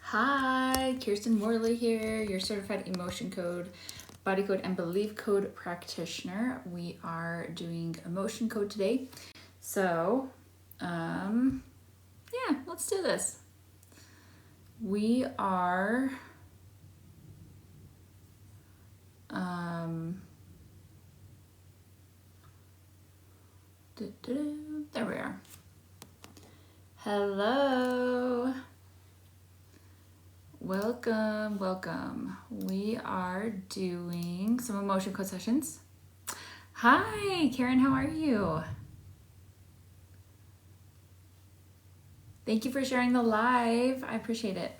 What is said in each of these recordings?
Hi, Kirsten Morley here, your certified emotion code, body code, and belief code practitioner. We are doing emotion code today. So, yeah, let's do this. We are, there we are. Hello. Welcome. We are doing some emotion code sessions. Hi, Karen, how are you? Thank you for sharing the live. I appreciate it.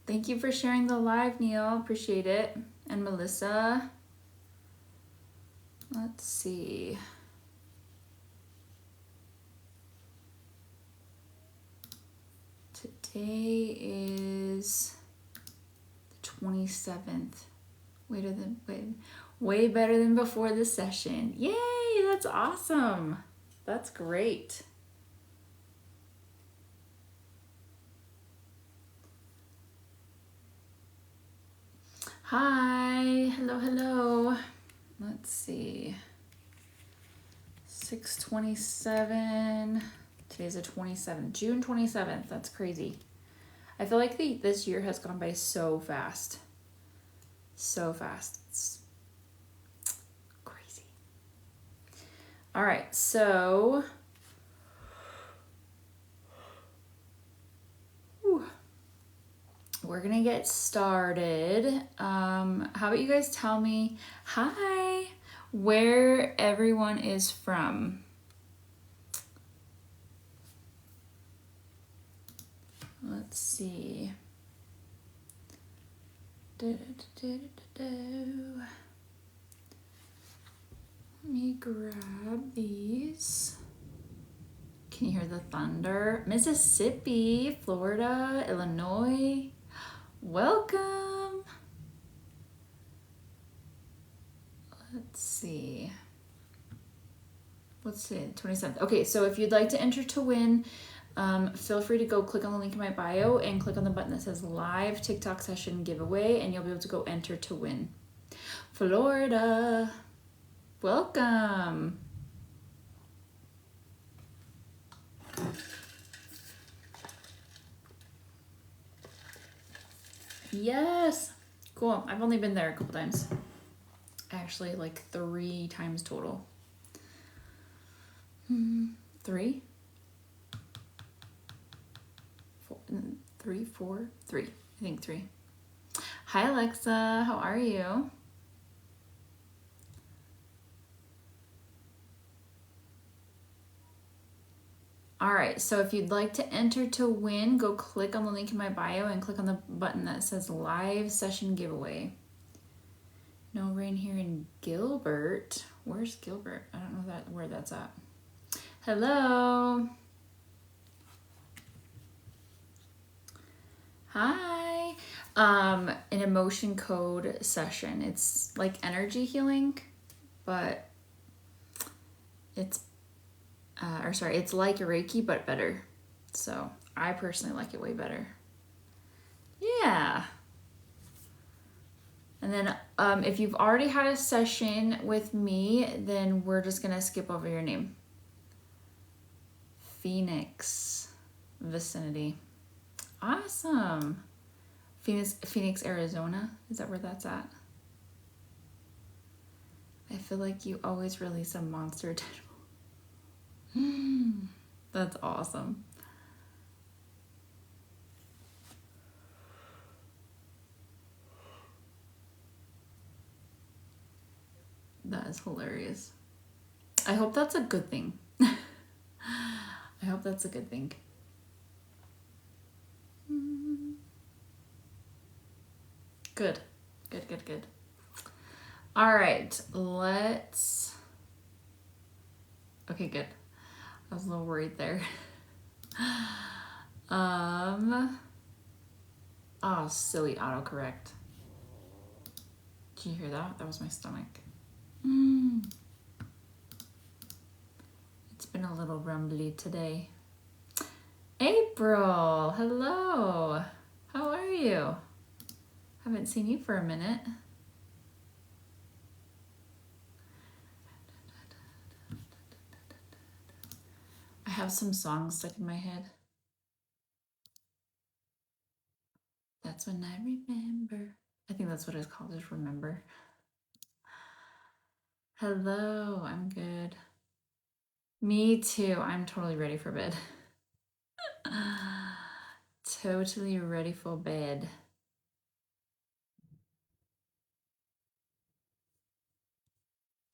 Thank you for sharing the live, Neil. Appreciate it. And Melissa. Let's see. Today is the 27th. Way better than before the session. Yay, that's awesome. That's great. Hi, hello. Let's see. 6/27. Today's the 27th, June 27th. That's crazy. I feel like this year has gone by so fast. So fast. It's crazy. All right, so we're gonna get started. How about you guys tell me, hi, where everyone is from? Let's see. Let me grab these. Can you hear the thunder? Mississippi, Florida, Illinois. Welcome. Let's see. What's today? 27th. Okay, so if you'd like to enter to win, feel free to go click on the link in my bio and click on the button that says live TikTok session giveaway, and you'll be able to go enter to win. Florida, welcome. Yes, cool. I've only been there a couple times. Actually, like 3 times total. 3? 4, 3. I think 3. Hi, Alexa. How are you? All right, so if you'd like to enter to win, go click on the link in my bio and click on the button that says live session giveaway. No rain here in Gilbert. Where's Gilbert? I don't know where that's at. Hello. Hi. An emotion code session. It's like energy healing, but it's like Reiki, but better. So I personally like it way better. Yeah. And then if you've already had a session with me, then we're just going to skip over your name. Phoenix vicinity. Awesome. Phoenix, Arizona. Is that where that's at? I feel like you always release a monster title. That's awesome. That is hilarious. I hope that's a good thing. I hope that's a good thing. Good. All right, let's... Okay, good. I was a little worried there. Oh, silly autocorrect. Did you hear that? That was my stomach. It's been a little rumbly today. April, hello. How are you? Haven't seen you for a minute. I have some songs stuck in my head. That's when I remember. I think that's what it's called, is remember. Hello, I'm good. Me too. I'm totally ready for bed. Totally ready for bed.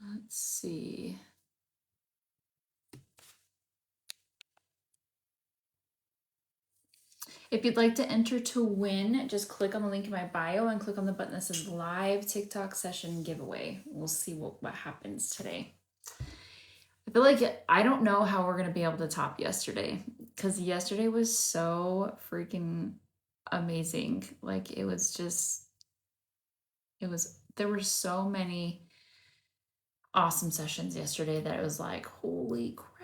Let's see. If you'd like to enter to win, just click on the link in my bio and click on the button that says live TikTok session giveaway. We'll see what happens today. I feel like I don't know how we're going to be able to top yesterday, because yesterday was so freaking amazing. Like there were so many awesome sessions yesterday that it was like, holy crap.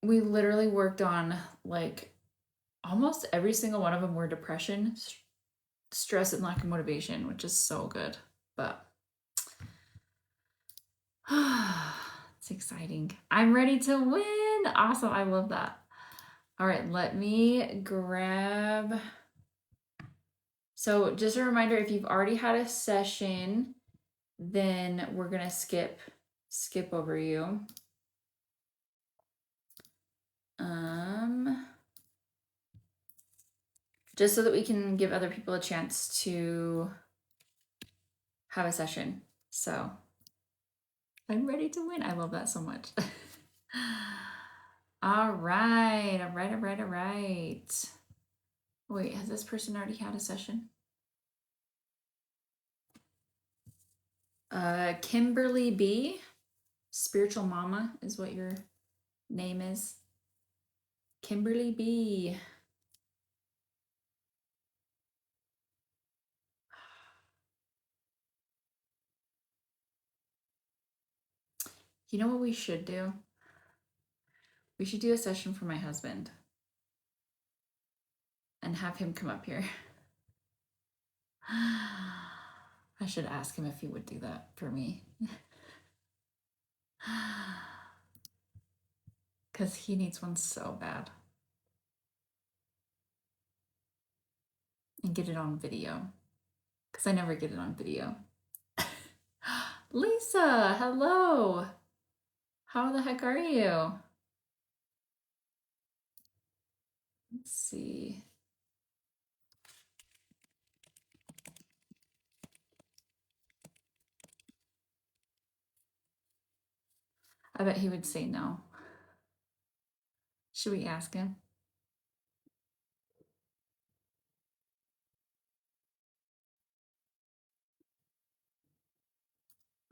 We literally worked on like almost every single one of them were depression, stress, and lack of motivation, which is so good. But it's exciting. I'm ready to win. Awesome. I love that. All right, let me grab. So just a reminder, if you've already had a session, then we're gonna skip over you. Just so that we can give other people a chance to have a session. So I'm ready to win. I love that so much. All right. Wait, has this person already had a session? Kimberly B. Spiritual Mama is what your name is. Kimberly B. You know what we should do? We should do a session for my husband and have him come up here. I should ask him if he would do that for me. Because he needs one so bad. And get it on video. Because I never get it on video. Lisa, hello. How the heck are you? Let's see. I bet he would say no. Should we ask him?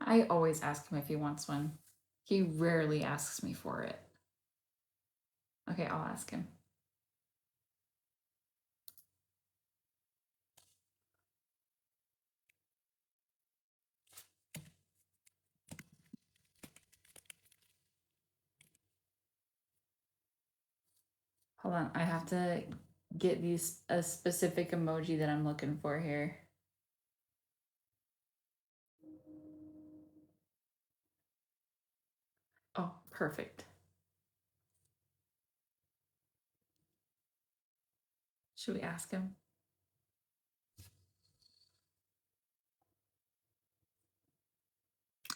I always ask him if he wants one. He rarely asks me for it. Okay, I'll ask him. Hold on, I have to get a specific emoji that I'm looking for here. Oh, perfect. Should we ask him?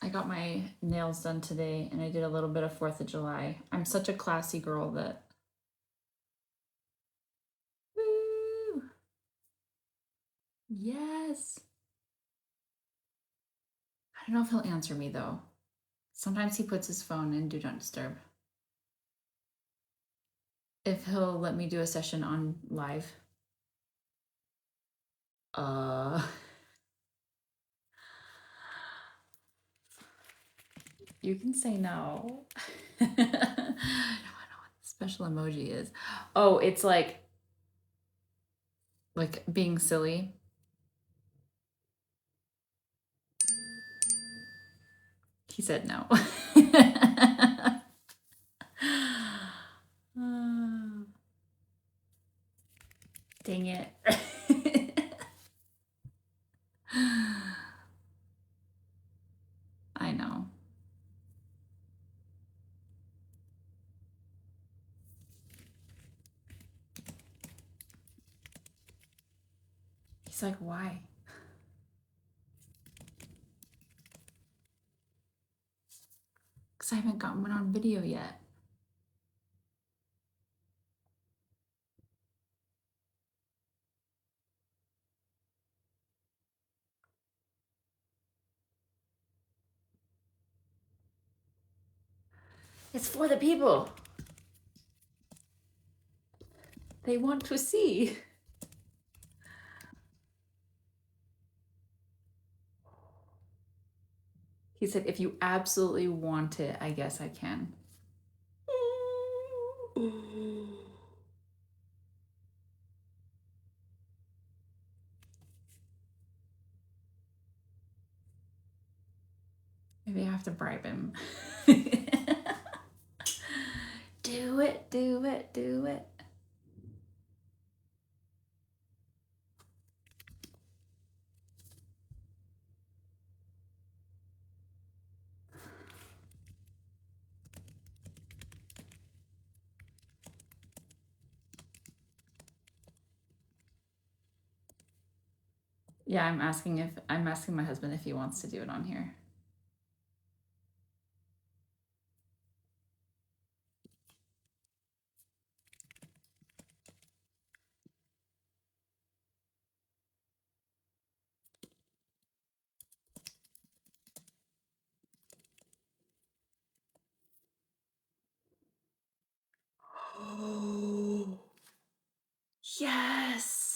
I got my nails done today and I did a little bit of 4th of July. I'm such a classy girl that. Woo! Yes. I don't know if he'll answer me though. Sometimes he puts his phone in Do Not Disturb. If he'll let me do a session on live. You can say no. I don't know what the special emoji is. Oh, it's like being silly. He said no. Dang it. I know. He's like, why? Because I haven't gotten one on video yet. It's for the people. They want to see. He said, if you absolutely want it, I guess I can. Maybe I have to bribe him. Do it, do it, do it. Yeah, I'm asking my husband if he wants to do it on here. Oh, yes.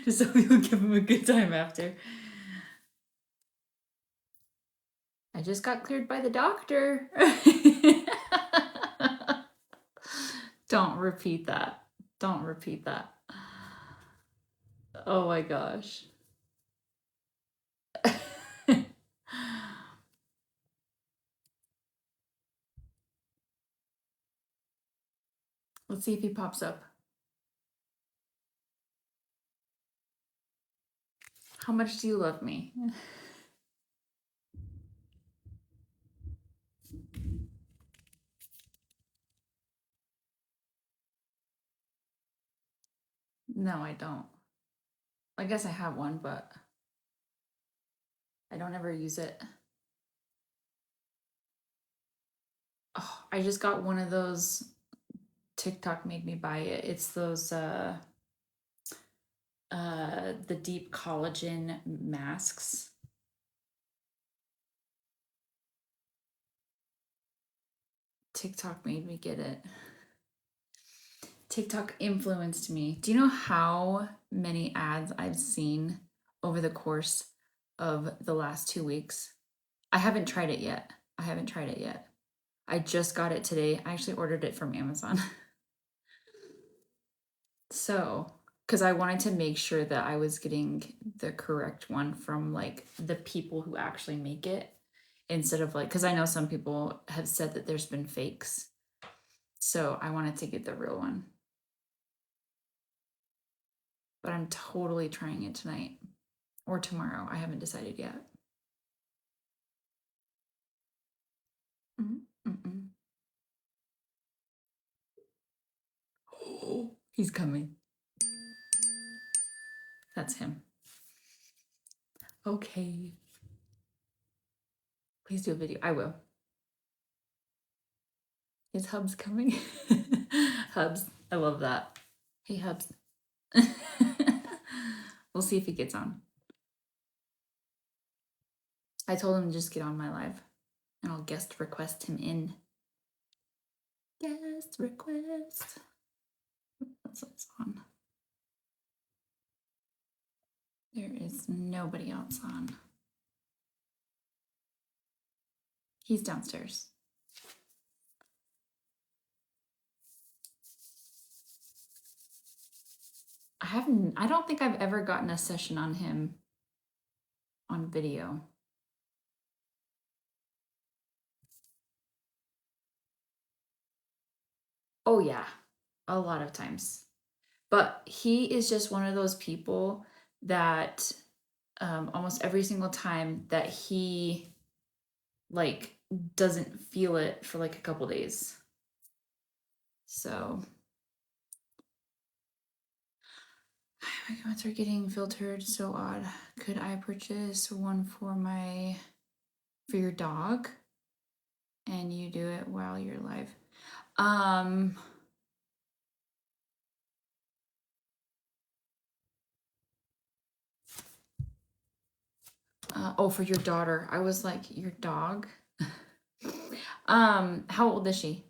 Just so we'll give him a good time after. I just got cleared by the doctor. Don't repeat that. Don't repeat that. Oh my gosh. Let's see if he pops up. How much do you love me? No, I don't. I guess I have one, but I don't ever use it. Oh, I just got one of those. TikTok made me buy it. It's those the deep collagen masks. TikTok made me get it. TikTok influenced me. Do you know how many ads I've seen over the course of the last 2 weeks? I haven't tried it yet. I just got it today. I actually ordered it from Amazon. So, because I wanted to make sure that I was getting the correct one from like the people who actually make it instead of like, because I know some people have said that there's been fakes. So I wanted to get the real one. But I'm totally trying it tonight or tomorrow. I haven't decided yet. Oh, he's coming. That's him. Okay. Please do a video. I will. Is Hubs coming? Hubs. I love that. Hey, Hubs. We'll see if he gets on. I told him to just get on my live and I'll guest request him in. Guest request. That's what's on. There is nobody else on. He's downstairs. I don't think I've ever gotten a session on him on video. Oh yeah, a lot of times. But he is just one of those people that almost every single time that he like doesn't feel it for like a couple days. So my comments are getting filtered, so odd. Could I purchase one for your dog and you do it while you're live? Oh, for your daughter. I was like, your dog? How old is she?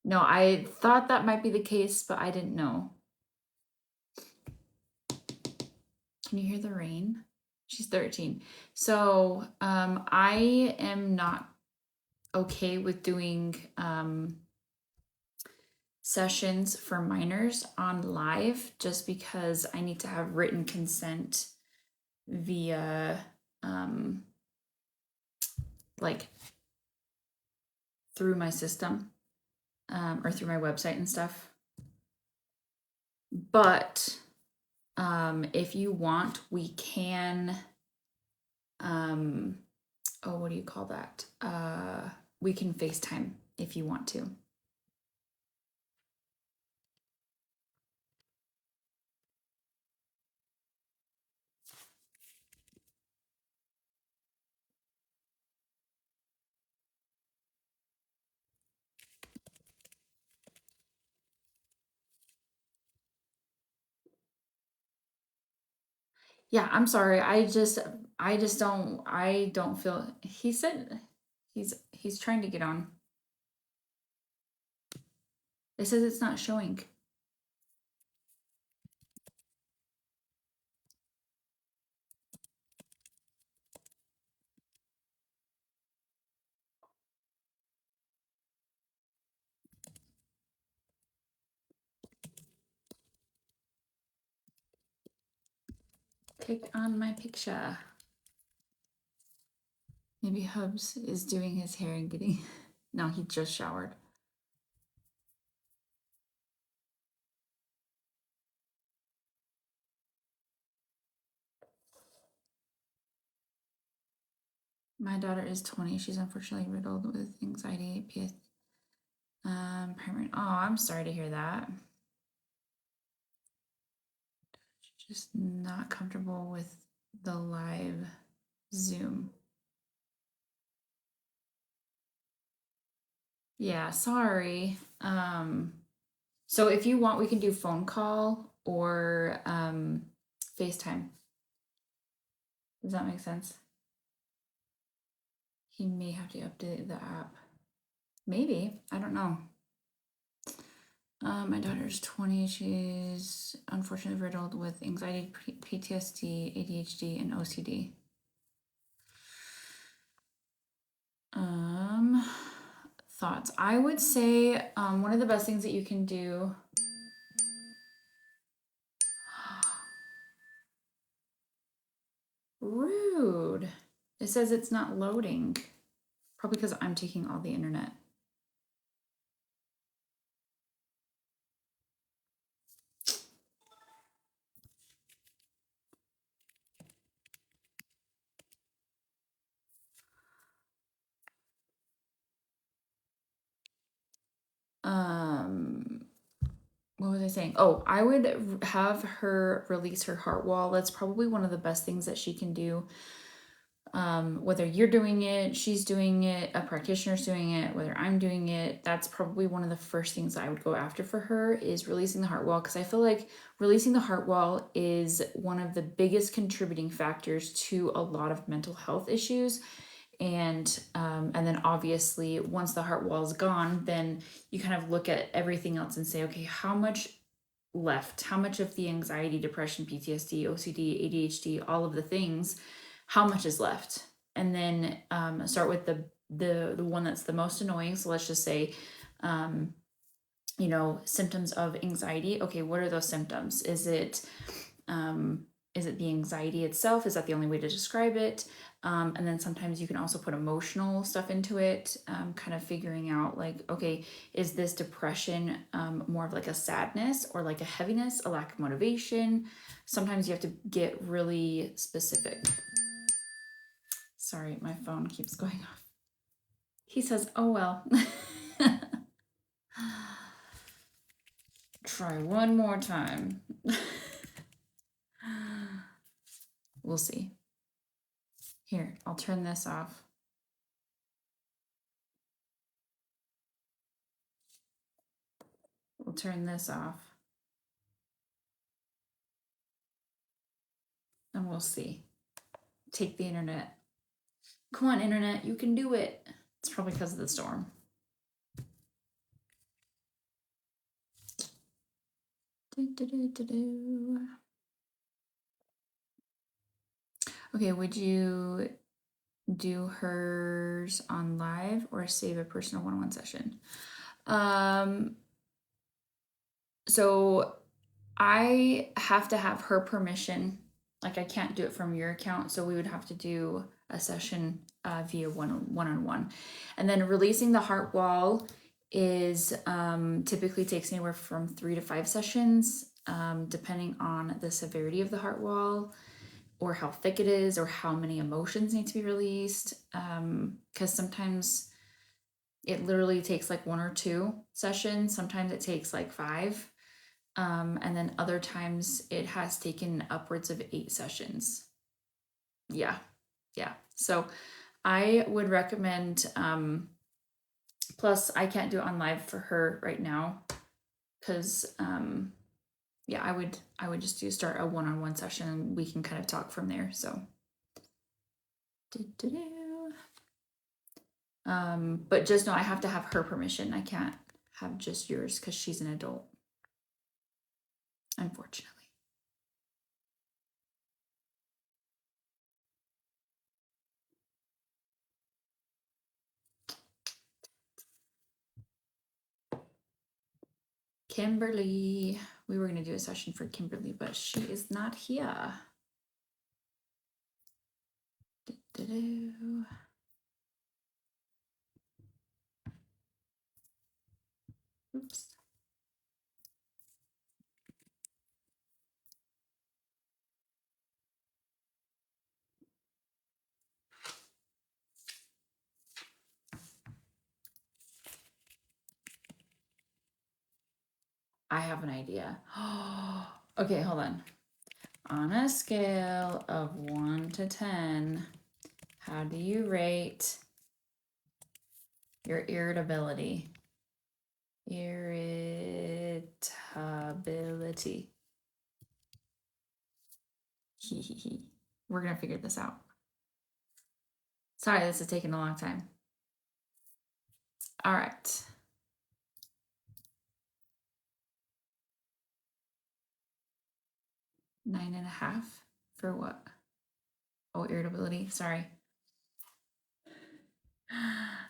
No, I thought that might be the case, but I didn't know. Can you hear the rain? She's 13. So I am not okay with doing sessions for minors on live just because I need to have written consent via like through my system or through my website and stuff. But if you want, we can what do you call that? We can FaceTime if you want to. Yeah, I'm sorry. I don't feel he said he's trying to get on. It says it's not showing. Click on my picture. Maybe Hubs is doing his hair and getting no, he just showered. My daughter is 20. She's unfortunately riddled with anxiety, PS. Primary. Oh, I'm sorry to hear that. Just not comfortable with the live Zoom. Yeah, sorry. So if you want, we can do phone call or FaceTime. Does that make sense? He may have to update the app. Maybe. I don't know. My daughter's 20. She's unfortunately riddled with anxiety, PTSD, ADHD, and OCD. Thoughts. I would say one of the best things that you can do. Rude. It says it's not loading. Probably because I'm taking all the internet. What was I saying? Oh, I would have her release her heart wall. That's probably one of the best things that she can do. Whether you're doing it, she's doing it, a practitioner's doing it, whether I'm doing it, that's probably one of the first things I would go after for her is releasing the heart wall. Because I feel like releasing the heart wall is one of the biggest contributing factors to a lot of mental health issues. And then obviously once the heart wall is gone, then you kind of look at everything else and say, okay, how much left? How much of the anxiety, depression, PTSD, OCD, ADHD, all of the things, how much is left? And then start with the one that's the most annoying. So let's just say you know, symptoms of anxiety. Okay, what are those symptoms? Is it the anxiety itself? Is that the only way to describe it? And then sometimes you can also put emotional stuff into it, kind of figuring out like, okay, is this depression more of like a sadness or like a heaviness, a lack of motivation? Sometimes you have to get really specific. Sorry, my phone keeps going off. He says, oh well. Try one more time. We'll see. Here, I'll turn this off. We'll turn this off. And we'll see. Take the internet. Come on, internet, you can do it. It's probably because of the storm. Okay, would you do hers on live or save a personal one-on-one session? So I have to have her permission. Like I can't do it from your account, so we would have to do a session via one-on-one. And then releasing the heart wall is typically takes anywhere from 3 to 5 sessions, depending on the severity of the heart wall or how thick it is or how many emotions need to be released. Because sometimes it literally takes like 1 or 2 sessions. Sometimes it takes like 5. And then other times it has taken upwards of 8 sessions. Yeah. So I would recommend, plus I can't do it on live for her right now because, yeah, I would just start a one-on-one session and we can kind of talk from there. So, but just know I have to have her permission. I can't have just yours because she's an adult, unfortunately. Kimberly. We were going to do a session for Kimberly, but she is not here. Oops. I have an idea. Okay, hold on. On a scale of 1 to 10, how do you rate your irritability? Irritability. We're going to figure this out. Sorry, this is taking a long time. All right. Nine and a half for what? Oh, irritability. Sorry.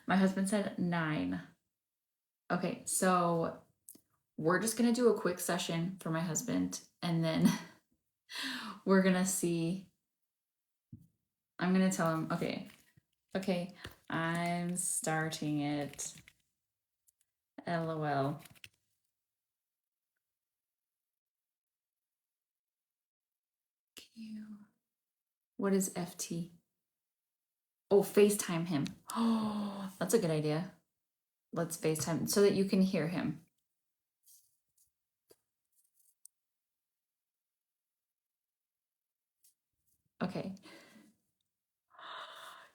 My husband said 9. Okay, so we're just going to do a quick session for my husband and then we're going to see. I'm going to tell him, okay, I'm starting it. LOL. What is FT? Oh, FaceTime him. Oh, that's a good idea. Let's FaceTime so that you can hear him. Okay.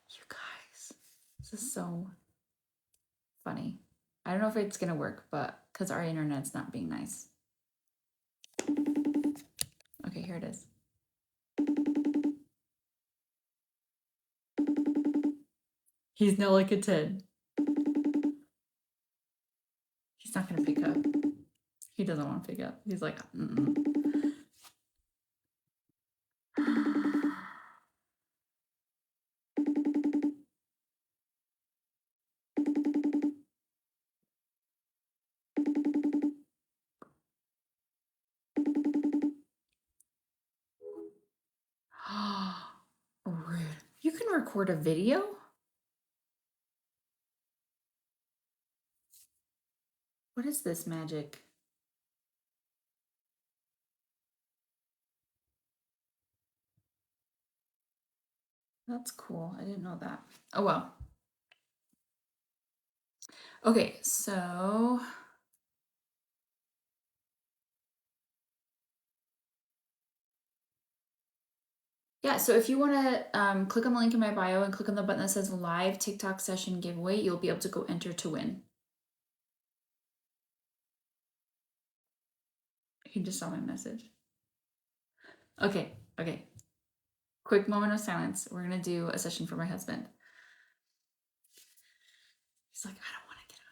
You guys, this is so funny. I don't know if it's going to work, but because our internet's not being nice. Okay, here it is. He's now like a 10. He's not going to pick up. He doesn't want to pick up. He's like, mm-mm. record a video? What is this magic? That's cool. I didn't know that. Oh, well. Okay, so yeah, so if you want to click on the link in my bio and click on the button that says live TikTok session giveaway, you'll be able to go enter to win. You just saw my message. Okay. Quick moment of silence. We're going to do a session for my husband. He's like, I don't want to get up.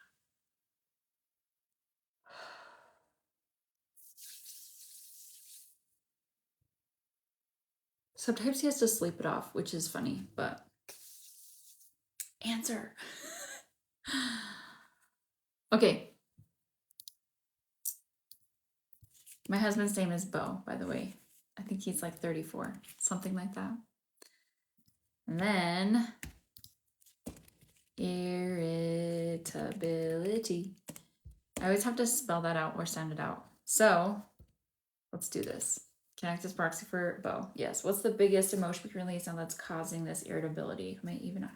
Sometimes he has to sleep it off, which is funny, but answer. Okay. My husband's name is Bo, by the way. I think he's like 34, something like that. And then irritability. I always have to spell that out or sound it out. So let's do this. Connect as proxy for Bo. Yes. What's the biggest emotion we can release now that's causing this irritability? May even out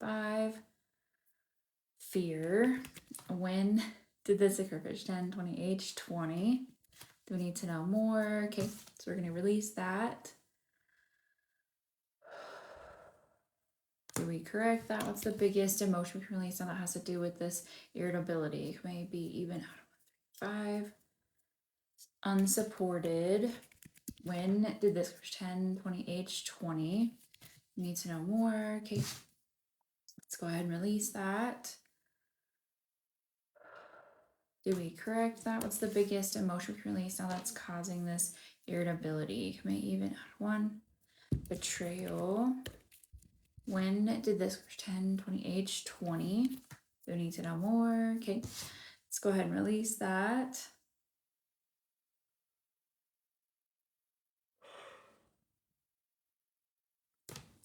5. Fear. When did this occur? 10, 20, age 20. Do we need to know more? Okay, so we're going to release that. Do we correct that? What's the biggest emotion we can release now that has to do with this irritability? Maybe even out of 5. Unsupported. When did this? 10, 20, age 20. We need to know more. Okay, let's go ahead and release that. Do we correct that? What's the biggest emotion we can release now that's causing this irritability? Maybe even out of 1. Betrayal. When did this? 10, 20, age 20. Do we need to know more? Okay, let's go ahead and release that.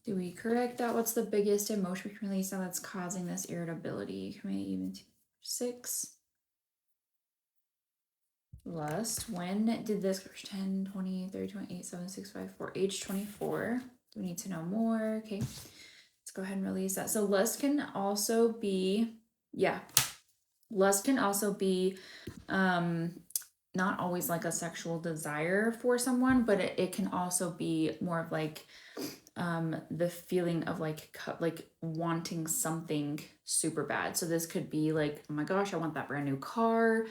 Do we correct that? What's the biggest emotion we can release now that's causing this irritability? Maybe even 6. Lust. When did this? 10, 20, 30, 28, 7, 6, 5, 4, age 24. Do we need to know more? Okay, let's go ahead and release that. So lust can also be, lust can also be not always like a sexual desire for someone, but it can also be more of like the feeling of like wanting something super bad. So this could be like, oh my gosh, I want that brand new car.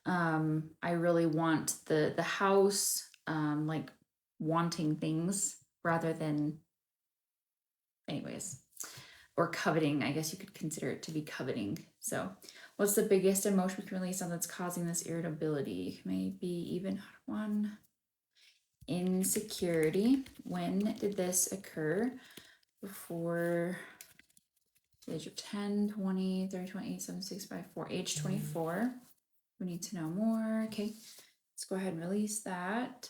I really want the house, like wanting things rather than, anyways, or coveting. I guess you could consider it to be coveting. So what's the biggest emotion we can release on that's causing this irritability? Maybe even 1. Insecurity. When did this occur? Before the age of 10, 20, 30, 28, 7, 6, 5, 4, age 24. We need to know more. Okay, let's go ahead and release that.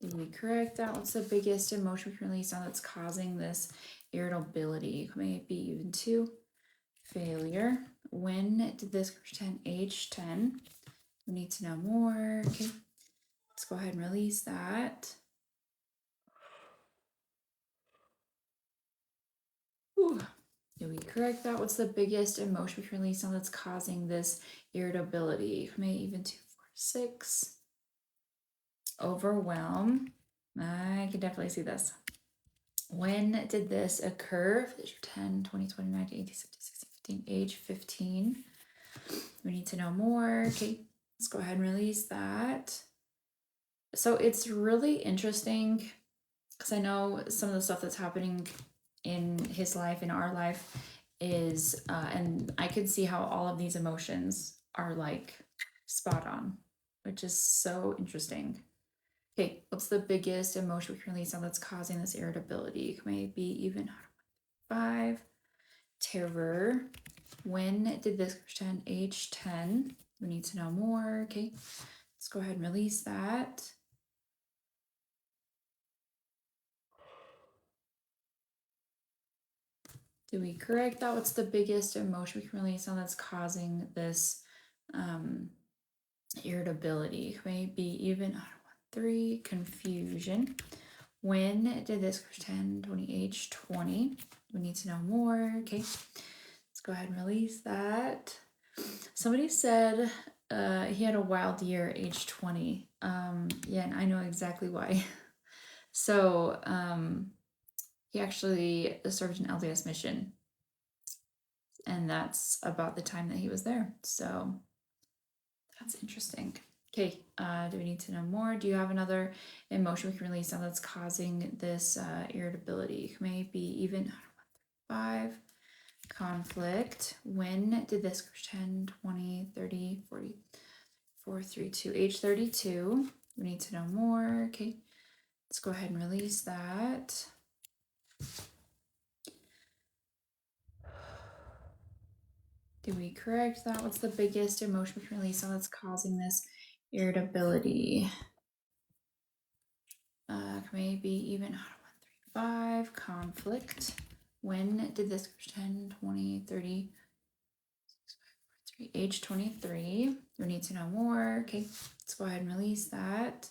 Did we correct that? What's the biggest emotion we can release now that's causing this irritability? Maybe even 2. Failure. When did this? 10, age 10. We need to know more. Okay, let's go ahead and release that. Ooh. Did we correct that? What's the biggest emotion we can release now that's causing this irritability? Maybe even 2, 4, 6. Overwhelm. I can definitely see this. When did this occur? 10, 20, 20, 19, 18, 17, 16, 15, age 15. We need to know more. Okay, let's go ahead and release that. So it's really interesting because I know some of the stuff that's happening in his life, in our life, is, and I can see how all of these emotions are like spot on, which is so interesting. Okay, what's the biggest emotion we can release now that's causing this irritability? Maybe even 5. Terror. When did this? 10, age 10. We need to know more. Okay, let's go ahead and release that. Did we correct that? What's the biggest emotion we can release on that's causing this irritability? Maybe even, I don't want 3, confusion. When did this 10, 20, age 20? We need to know more. Okay, let's go ahead and release that. Somebody said he had a wild year, age 20. Yeah, and I know exactly why. So he actually served an LDS mission, and that's about the time that he was there. So that's interesting. Okay, do we need to know more? Do you have another emotion we can release now that's causing this irritability? Maybe even 5, conflict. When did this 10, 20, 30, 40, 4, 3, 2, age 32? We need to know more. Okay, let's go ahead and release that. Did we correct that? What's the biggest emotion we can release that's causing this irritability? Maybe even 3, 5, conflict. When did this 10, 20, 30, 6, 5, 4, 3, age 23? We need to know more. Okay, let's go ahead and release that.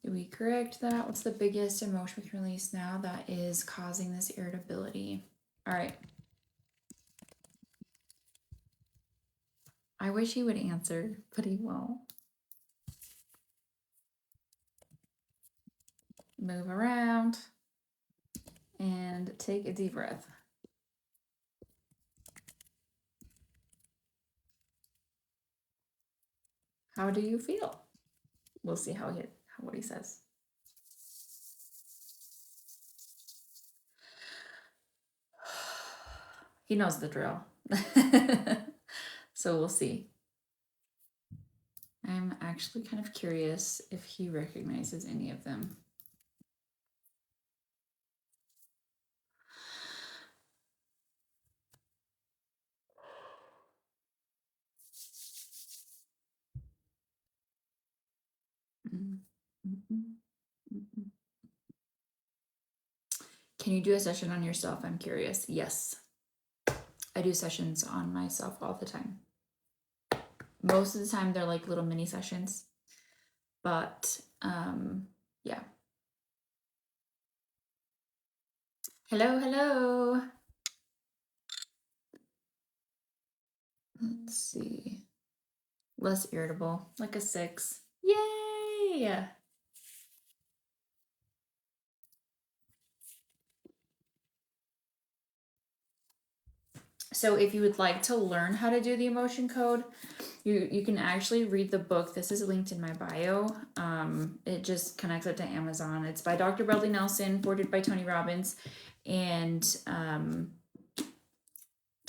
Did we correct that? What's the biggest emotion we can release now that is causing this irritability? All right. I wish he would answer, but he won't. Move around and take a deep breath. How do you feel? We'll see what he says. He knows the drill. So we'll see. I'm actually kind of curious if he recognizes any of them. Can you do a session on yourself? I'm curious. Yes. I do sessions on myself all the time. Most of the time they're like little mini sessions, but yeah. Hello. Let's see. Less irritable, like a 6. Yay! So if you would like to learn how to do the emotion code, you can actually read the book. This is linked in my bio. It just connects it to Amazon. It's by Dr. Bradley Nelson, forwarded by Tony Robbins, and 10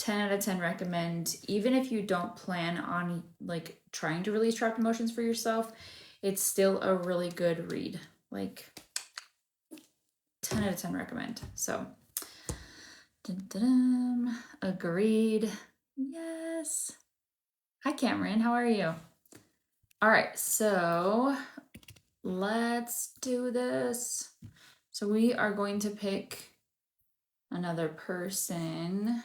out of 10 recommend. Even if you don't plan on like trying to release trapped emotions for yourself, it's still a really good read. Like 10 out of 10 recommend. So agreed. Yes. Hi Cameron, how are you? All right, so let's do this. So we are going to pick another person.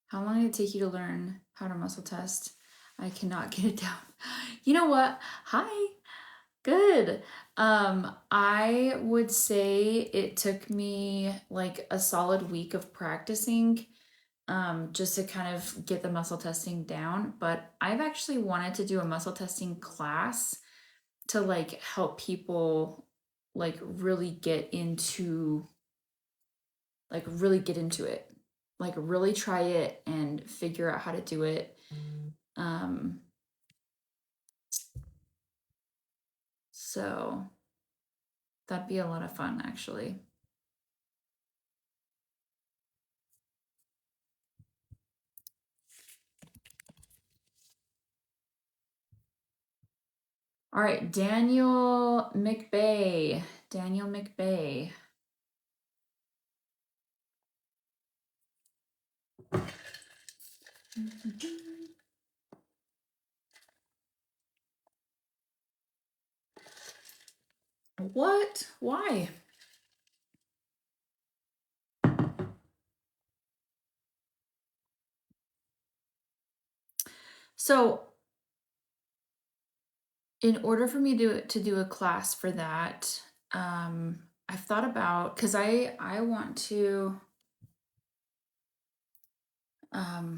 How long did it take you to learn how to muscle test? I cannot get it down. You know what? Hi. Good. I would say it took me like a solid week of practicing just to kind of get the muscle testing down. But I've actually wanted to do a muscle testing class to like help people like really get into it, like really try it and figure out how to do it. So that'd be a lot of fun actually. All right, Daniel McBay. What? Why? So in order for me to do a class for that, I've thought about, because I want to, yeah,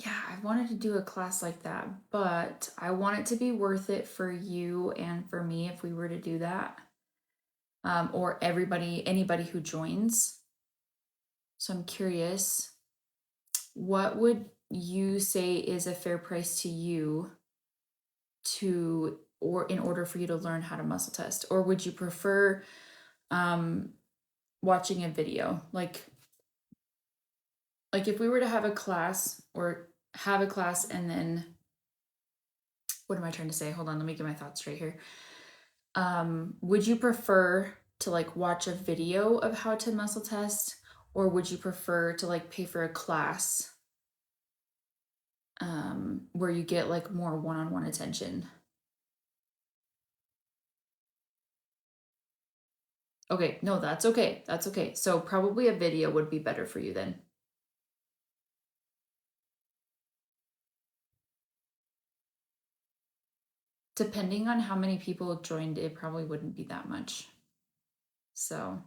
I wanted to do a class like that, but I want it to be worth it for you and for me if we were to do that, or anybody who joins. So I'm curious, what would you say is a fair price to you or in order for you to learn how to muscle test? Or would you prefer watching a video? Like if we were to have a class and then, what am I trying to say? Hold on, let me get my thoughts straight here. Would you prefer to like watch a video of how to muscle test, or would you prefer to like pay for a class where you get like more one-on-one attention? Okay, no, that's okay. That's okay. So probably a video would be better for you then. Depending on how many people joined, it probably wouldn't be that much. So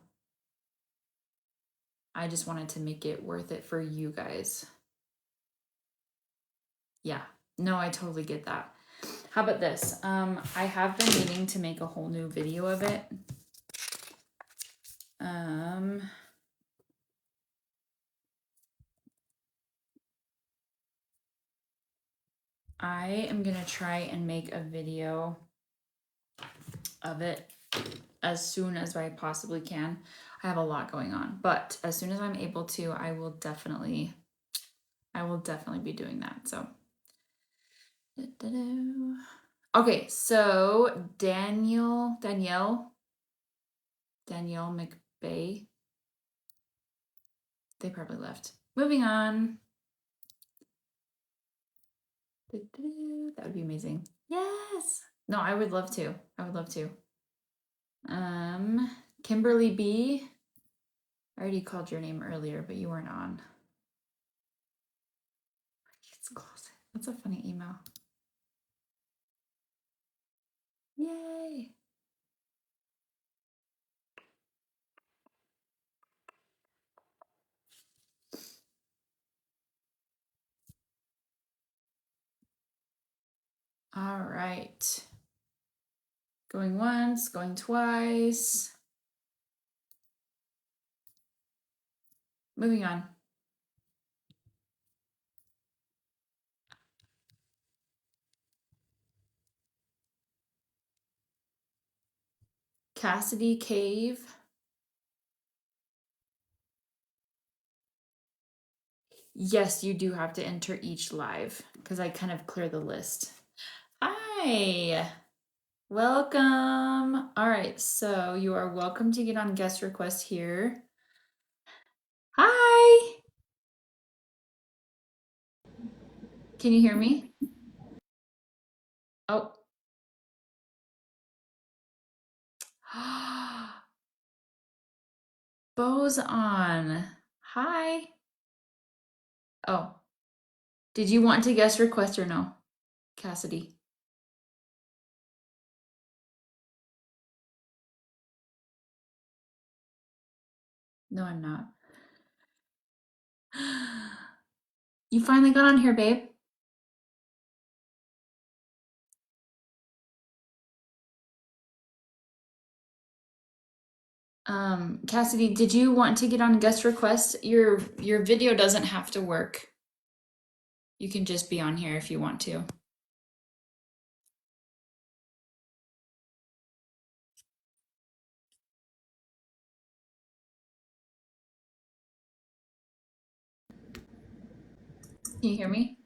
I just wanted to make it worth it for you guys. Yeah, no, I totally get that. How about this? I have been meaning to make a whole new video of it. I am gonna try and make a video of it as soon as I possibly can. I have a lot going on, but as soon as I'm able to, I will definitely be doing that. So, okay, so Danielle McBay, they probably left. Moving on. That would be amazing. Yes. No, I would love to. Kimberly B. I already called your name earlier, but you weren't on. It's close. That's a funny email. Yay. All right. Going once, going twice. Moving on. Cassidy Cave. Yes, you do have to enter each live because I kind of clear the list. Hi. Welcome. All right, so you are welcome to get on guest request here. Hi. Can you hear me? Oh. Bo's on. Hi. Oh. Did you want to guest request or no, Cassidy? No, I'm not. You finally got on here, babe. Cassidy, did you want to get on guest request? Your video doesn't have to work. You can just be on here if you want to. Can you hear me?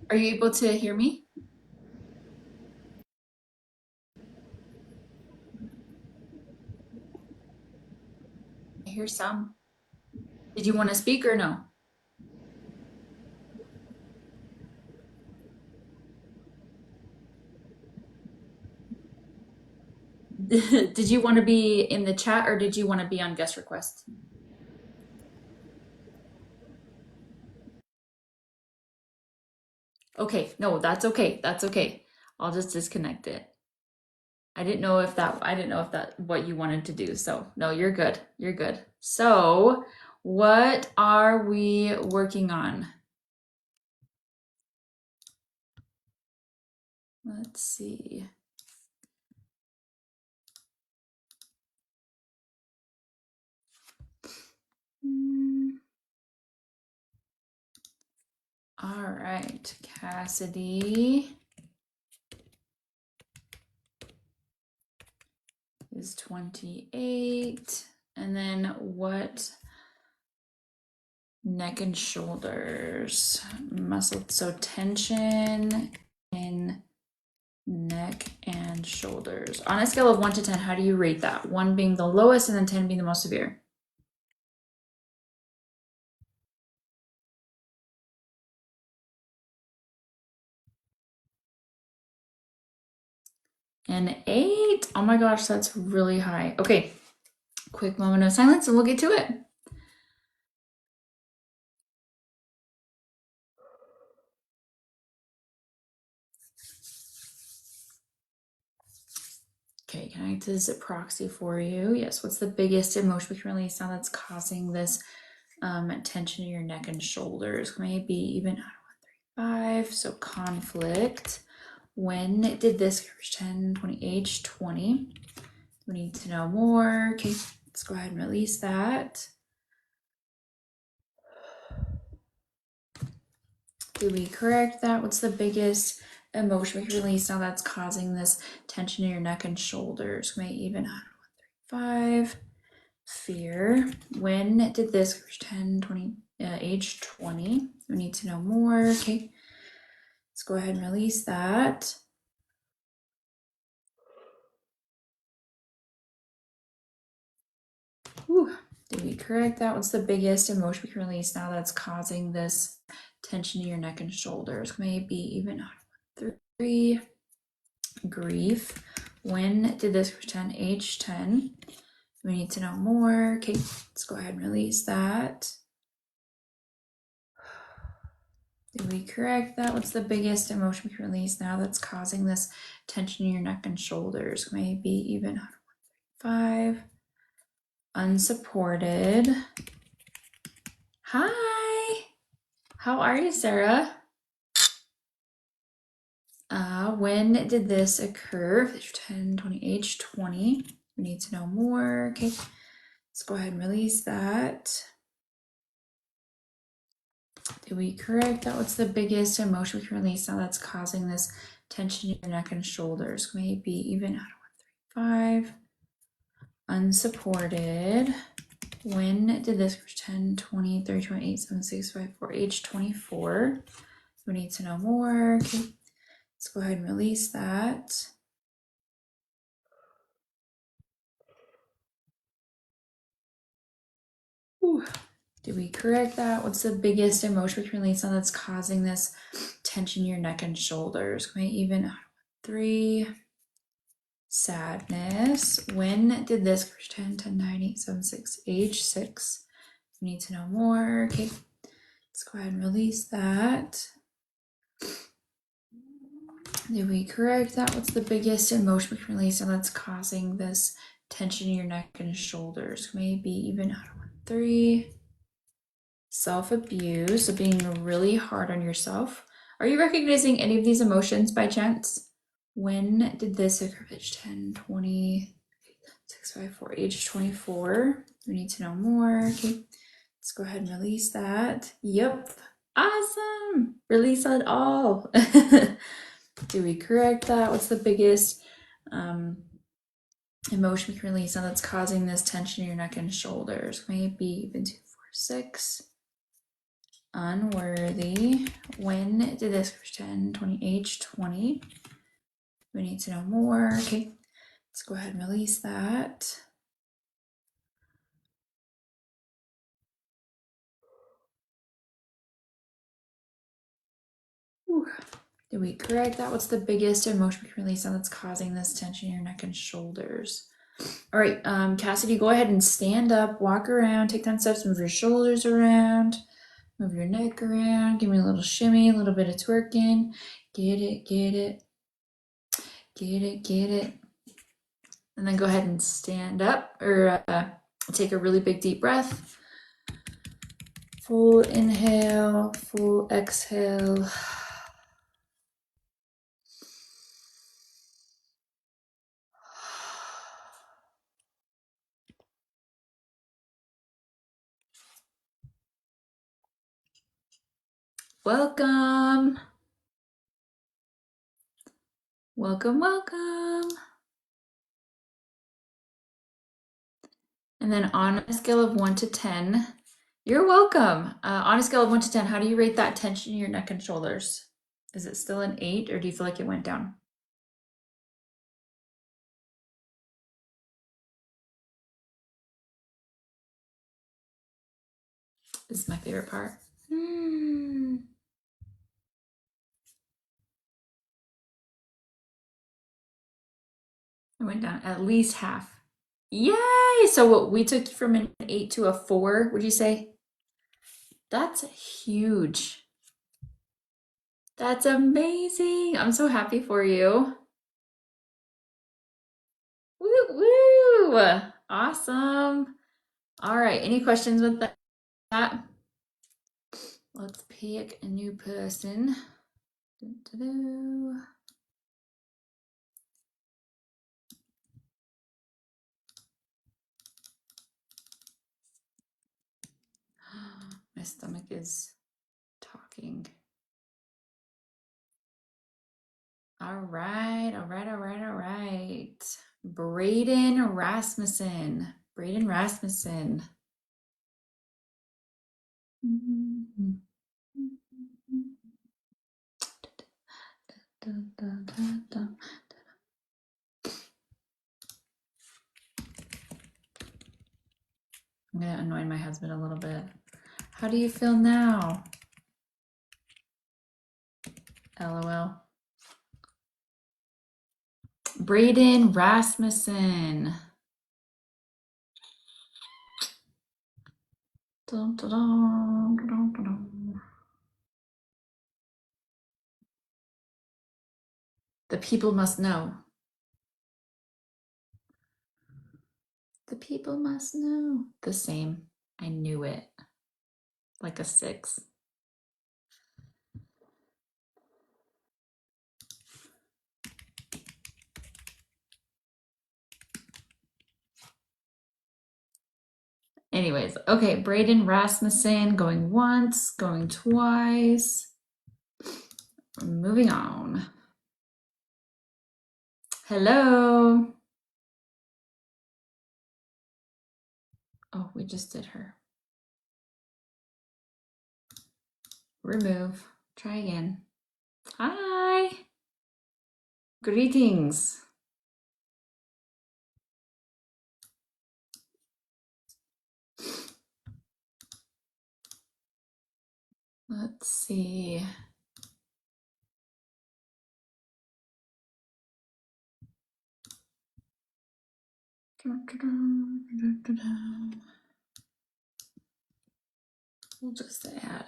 Are you able to hear me? I hear some. Did you want to speak or no? Did you want to be in the chat or did you want to be on guest request? Okay, no, that's okay. That's okay. I'll just disconnect it. I didn't know if that what you wanted to do. So no, you're good. You're good. So what are we working on? Let's see. All right, Cassidy is 28. And then what neck and shoulders muscle? So tension in neck and shoulders. On a scale of 1 to 10, how do you rate that? 1 being the lowest and then 10 being the most severe. An 8. Oh my gosh, that's really high. Okay, quick moment of silence and we'll get to it. Okay, can I act as a proxy for you? Yes, what's the biggest emotion we can release now that's causing this tension in your neck and shoulders? Maybe even 5. So conflict. When did this 10, 20, age 20? We need to know more. Okay, let's go ahead and release that. Did we correct that? What's the biggest emotion we can release now that's causing this tension in your neck and shoulders? May even 5. Fear. When did this 10, 20, age 20? We need to know more. Okay, let's go ahead and release that. Whew. Did we correct that? What's the biggest emotion we can release now that's causing this tension in your neck and shoulders? Maybe even 3. Grief. When did this 10? Age 10. We need to know more. Okay, let's go ahead and release that. Did we correct that? What's the biggest emotion we can release now that's causing this tension in your neck and shoulders? Maybe even 5. Unsupported. Hi. How are you, Sarah? When did this occur? 10, 20, age 20. We need to know more. Okay, let's go ahead and release that. Did we correct that? What's the biggest emotion we can release now that's causing this tension in your neck and shoulders? Maybe even 5. Unsupported. When did this 10, 20, 30, 28, 7, 6, 5, 4, age 24? We need to know more. Okay, let's go ahead and release that. Ooh. Did we correct that? What's the biggest emotion we can release now that's causing this tension in your neck and shoulders? Can I even 3. Sadness. When did this 10, 10, 9, 8, 7, 6, age 6? We need to know more. Okay, let's go ahead and release that. Did we correct that? What's the biggest emotion we can release now that's causing this tension in your neck and shoulders? Maybe even 3. Self-abuse, so being really hard on yourself. Are you recognizing any of these emotions by chance? When did this occur? 10, 20, 6, 5, 4, age 24. We need to know more. Okay, let's go ahead and release that. Yep, awesome. Release it all. Do we correct that? What's the biggest emotion we can release now that's causing this tension in your neck and shoulders? Maybe even 2, 4, 6. Unworthy. When did this 10, 20, age 20? We need to know more. Okay, let's go ahead and release that. Whew. Did we correct that? What's the biggest emotion we can release on that's causing this tension in your neck and shoulders? All right, Cassidy, go ahead and stand up, walk around, take 10 steps, move your shoulders around, move your neck around, give me a little shimmy, a little bit of twerking. Get it, get it, get it, get it. And then go ahead and stand up or take a really big deep breath. Full inhale, full exhale. Welcome. Welcome, welcome. And then on a scale of 1 to 10, you're welcome. On a scale of 1 to 10, how do you rate that tension in your neck and shoulders? Is it still an 8 or do you feel like it went down? This is my favorite part. It went down at least half. Yay! So what we took from an 8 to a 4, would you say? That's huge. That's amazing. I'm so happy for you. Woo woo! Awesome. All right, any questions with that? Let's pick a new person. Doo-doo-doo. My stomach is talking. All right, all right, all right, all right. Braden Rasmussen. Braden Rasmussen. I'm gonna annoy my husband a little bit. How do you feel now? LOL. Braden Rasmussen. Dun, dun, dun, dun, dun, dun. The people must know. The people must know. The same. I knew it. Like a 6. Anyways, okay, Braden Rasmussen going once, going twice. Moving on. Hello. Oh, we just did her. Remove. Try again. Hi. Greetings. Let's see. We'll just add.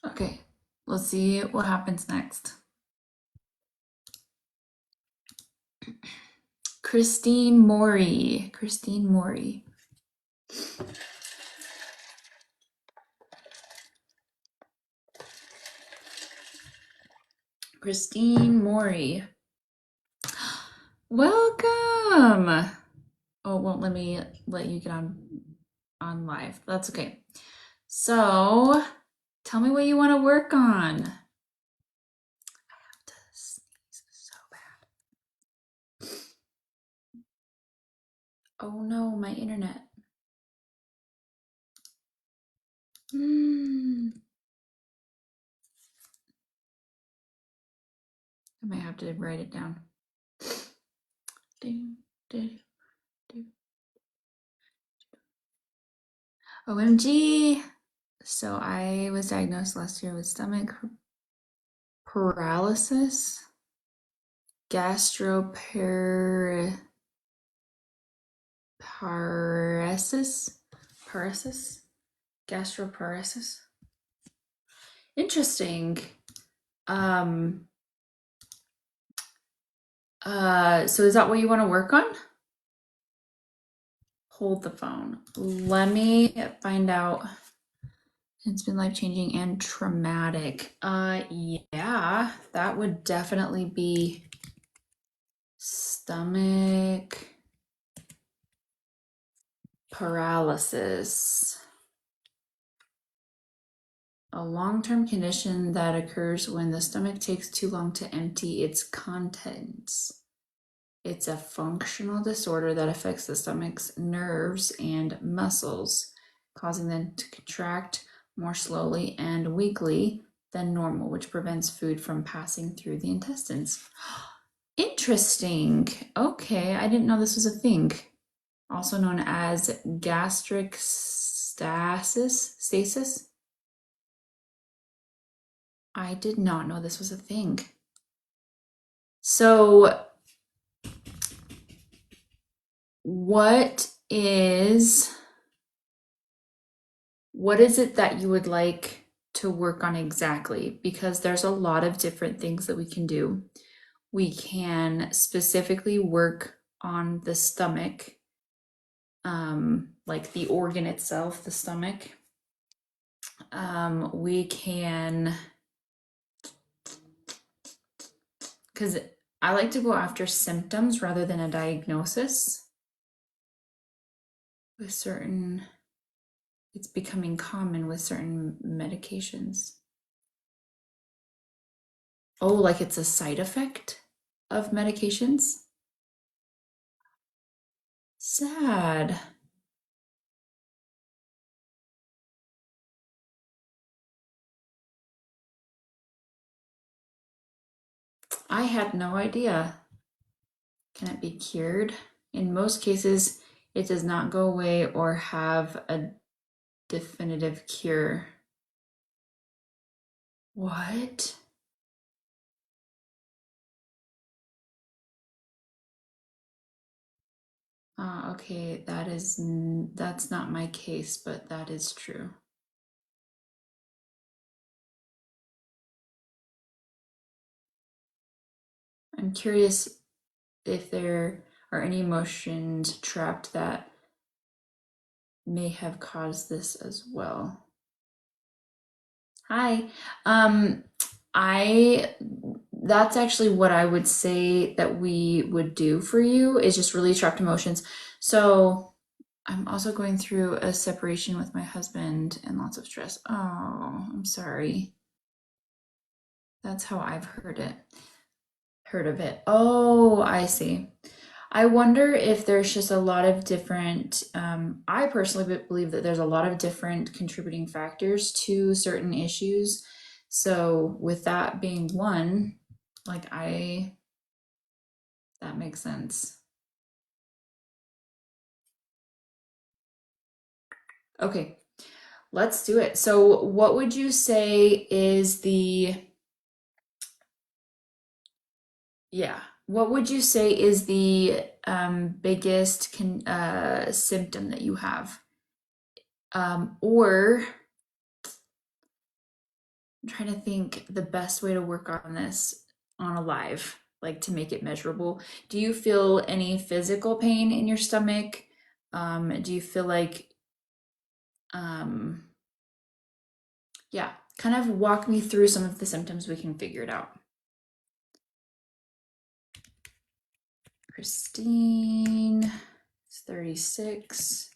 Okay, let's see what happens next. Christine Morley. Christine Morley. Christine Morley. Welcome. Oh, it won't let me let you get on live. That's okay. So, tell me what you want to work on. I have to sneeze so bad. Oh no, my internet. I might have to write it down. OMG. So I was diagnosed last year with stomach paralysis, gastroparesis, gastroparesis. Interesting. So is that what you want to work on? Hold the phone. Let me find out. It's been life-changing and traumatic. Yeah, that would definitely be stomach paralysis. A long-term condition that occurs when the stomach takes too long to empty its contents. It's a functional disorder that affects the stomach's nerves and muscles, causing them to contract more slowly and weakly than normal, which prevents food from passing through the intestines. Interesting. Okay, I didn't know this was a thing. Also known as gastric stasis. I did not know this was a thing. So what is it that you would like to work on exactly? Because there's a lot of different things that we can do. We can specifically work on the stomach, like the organ itself, the stomach. We can, because I like to go after symptoms rather than a diagnosis. With certain, it's becoming common with certain medications. Oh, like it's a side effect of medications? Sad. I had no idea. Can it be cured? In most cases, it does not go away or have a definitive cure. What? Okay, that's not my case, but that is true. I'm curious if there are any emotions trapped that may have caused this as well. Hi. That's actually what I would say that we would do for you, is just release trapped emotions. So I'm also going through a separation with my husband and lots of stress. Oh, I'm sorry. That's how I've heard of it. Oh, I see. I wonder if there's just a lot of different, I personally believe that there's a lot of different contributing factors to certain issues. So with that being one, that makes sense. Okay, let's do it. So what would you say is what would you say is the biggest symptom that you have? Or I'm trying to think the best way to work on this on a live, like to make it measurable. Do you feel any physical pain in your stomach? Do you feel like, yeah, kind of walk me through some of the symptoms, we can figure it out. Christine, it's 36.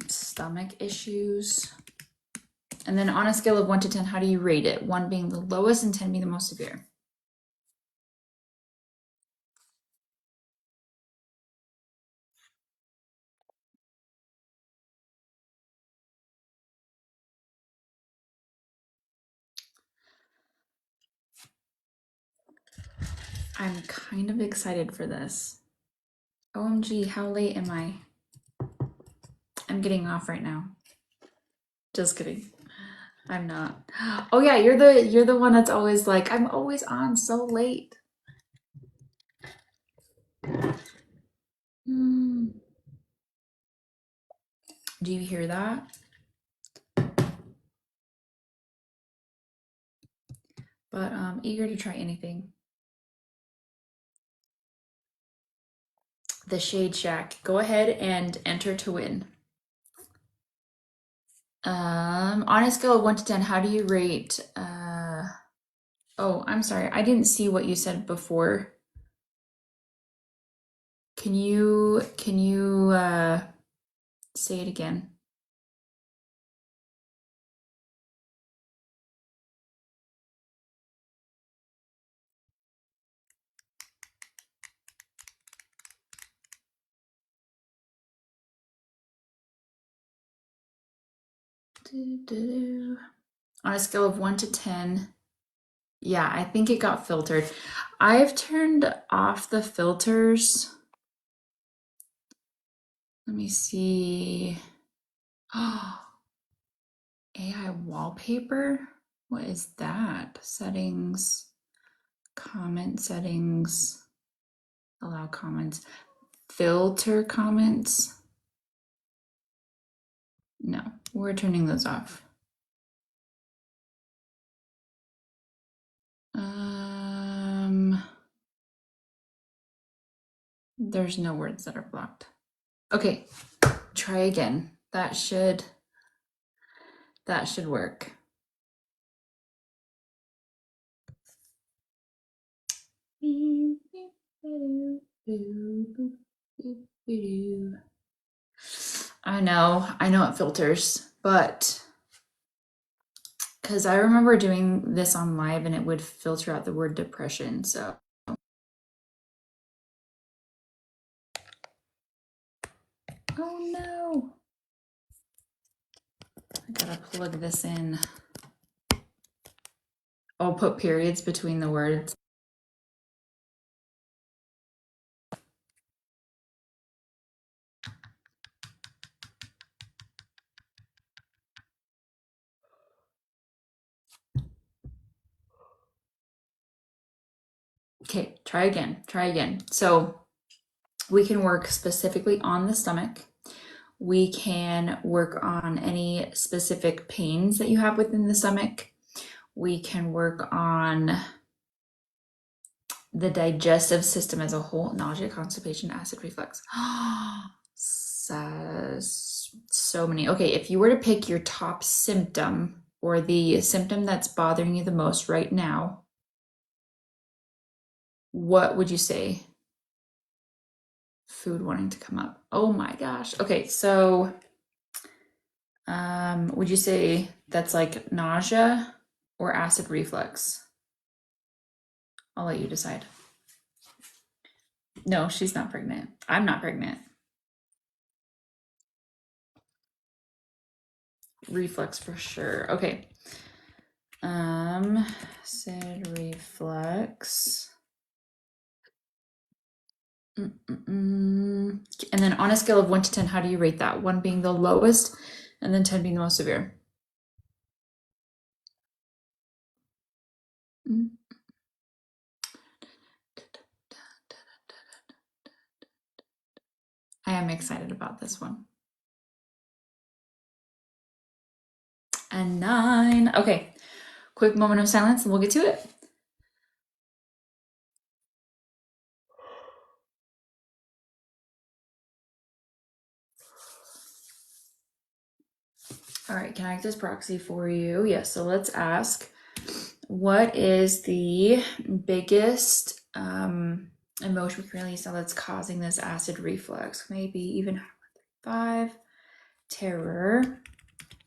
Stomach issues. And then on a scale of 1 to 10, how do you rate it? 1 being the lowest and 10 being the most severe. I'm kind of excited for this. OMG, how late am I? I'm getting off right now. Just kidding. I'm not. Oh yeah, you're the one that's always like, I'm always on so late. Mm. Do you hear that? But eager to try anything. The Shade Shack. Go ahead and enter to win. On a scale of 1 to 10, how do you rate? Oh, I'm sorry. I didn't see what you said before. Can you say it again? On a scale of 1 to 10, yeah, I think it got filtered. I've turned off the filters. Let me see. Oh, AI wallpaper? What is that? Settings, comment settings, allow comments, filter comments. No, we're turning those off. There's no words that are blocked. Okay, try again. That should work. I know it filters, but because I remember doing this on live and it would filter out the word depression, so. Oh no. I gotta plug this in. Oh, put periods between the words. Okay, try again. So we can work specifically on the stomach. We can work on any specific pains that you have within the stomach. We can work on the digestive system as a whole, nausea, constipation, acid reflux. So many. Okay, if you were to pick your top symptom or the symptom that's bothering you the most right now, what would you say? Food wanting to come up. Oh my gosh. Okay, so would you say that's like nausea or acid reflux? I'll let you decide. No, she's not pregnant. I'm not pregnant. Reflux for sure. Okay. Acid reflux. And then on a scale of 1 to 10, how do you rate that? 1 being the lowest and then 10 being the most severe. I am excited about this one. And 9. Okay, quick moment of silence and we'll get to it. All right, can I act as proxy for you? Yes, so let's ask, what is the biggest emotion we currently saw that's causing this acid reflux? Maybe even 5. Terror.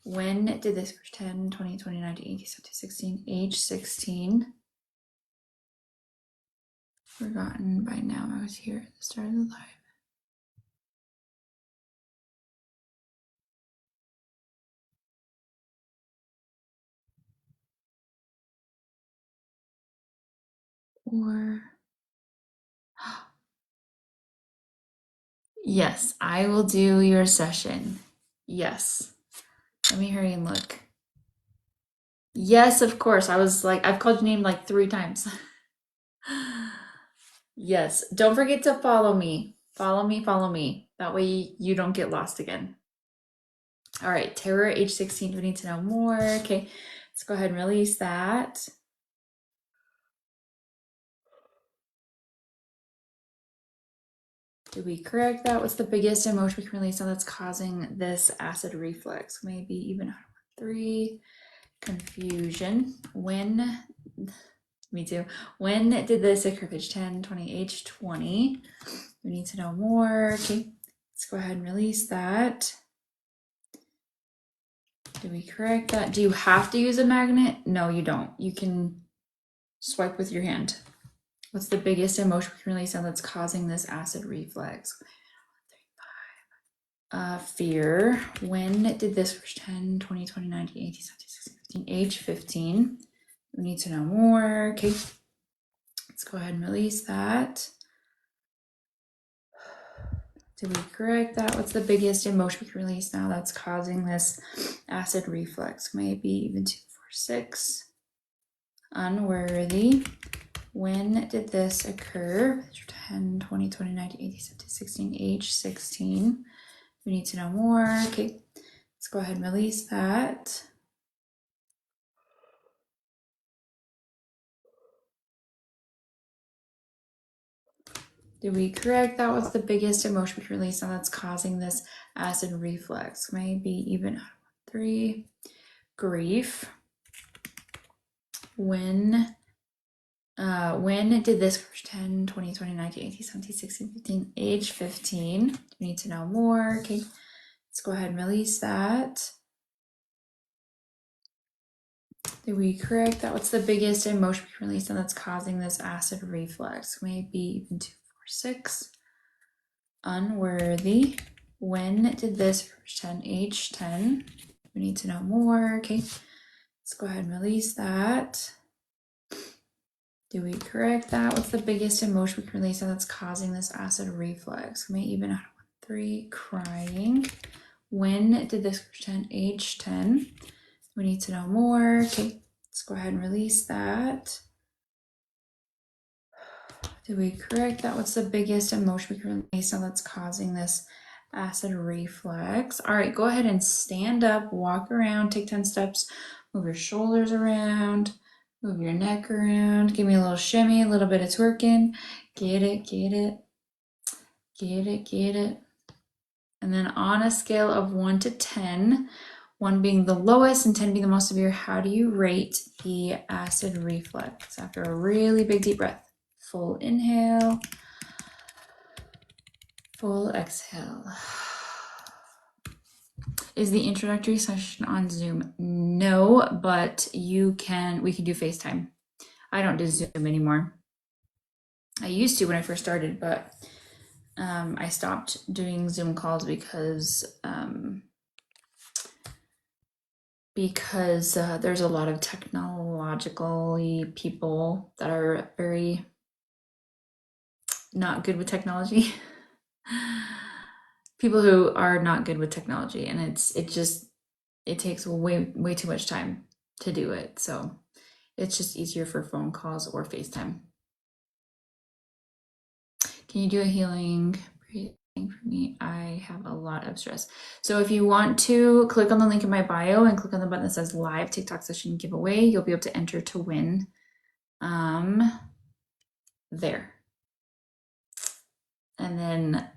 When did this 10, 20, 29, 18, 16, age 16? Forgotten by now. I was here at the start of the live. Or Yes, I will do your session. Yes. Let me hurry and look. Yes, of course. I was like, I've called your name like 3 times. Yes. Don't forget to follow me. Follow me, follow me. That way you don't get lost again. All right, terror age 16. Do we need to know more? Okay, let's go ahead and release that. Did we correct that? What's the biggest emotion we can release now that's causing this acid reflux? Maybe even 3. Confusion. When, me too. When did this occur? Page 10, 20, age 20. We need to know more. Okay, let's go ahead and release that. Did we correct that? Do you have to use a magnet? No, you don't. You can swipe with your hand. What's the biggest emotion we can release now that's causing this acid reflux? Fear. When did this first 10, 20, 20, 19, 18, 17, 16, 15, age 15? We need to know more. Okay, let's go ahead and release that. Did we correct that? What's the biggest emotion we can release now that's causing this acid reflux? Maybe even 2, 4, 6. Unworthy. When did this occur? 10, 20, 20, 19, 18, 17, 16, age 16. We need to know more. Okay, let's go ahead and release that. Did we correct that? What's the biggest emotion we can release now that's causing this acid reflux? Maybe even 3. Grief. When did this first 10, 20, 20, 19, 18, 17, 16, 15, age 15? We need to know more. Okay, let's go ahead and release that. Did we correct that? What's the biggest emotion we can release and that's causing this acid reflux? Maybe even 2, 4, 6. Unworthy. When did this first 10, age 10? We need to know more. Okay, let's go ahead and release that. Do we correct that? What's the biggest emotion we can release that's causing this acid reflux? We may even 3. Crying. When did this first 10, age 10? We need to know more. Okay, let's go ahead and release that. Did we correct that? What's the biggest emotion we can release that's causing this acid reflux? All right, go ahead and stand up, walk around, take 10 steps, move your shoulders around, move your neck around, give me a little shimmy, a little bit of twerking. Get it, get it, get it, get it. And then on a scale of 1 to 10, 1 being the lowest and 10 being the most severe, how do you rate the acid reflux? After a really big deep breath. Full inhale, full exhale. Is the introductory session on Zoom? No, but we can do FaceTime. I don't do Zoom anymore. I used to when I first started, but I stopped doing Zoom calls because there's a lot of technologically people that are very not good with technology. People who are not good with technology, and it takes way too much time to do it. So it's just easier for phone calls or FaceTime. Can you do a healing breathing for me? I have a lot of stress. So if you want to click on the link in my bio and click on the button that says live TikTok session giveaway, you'll be able to enter to win there. And then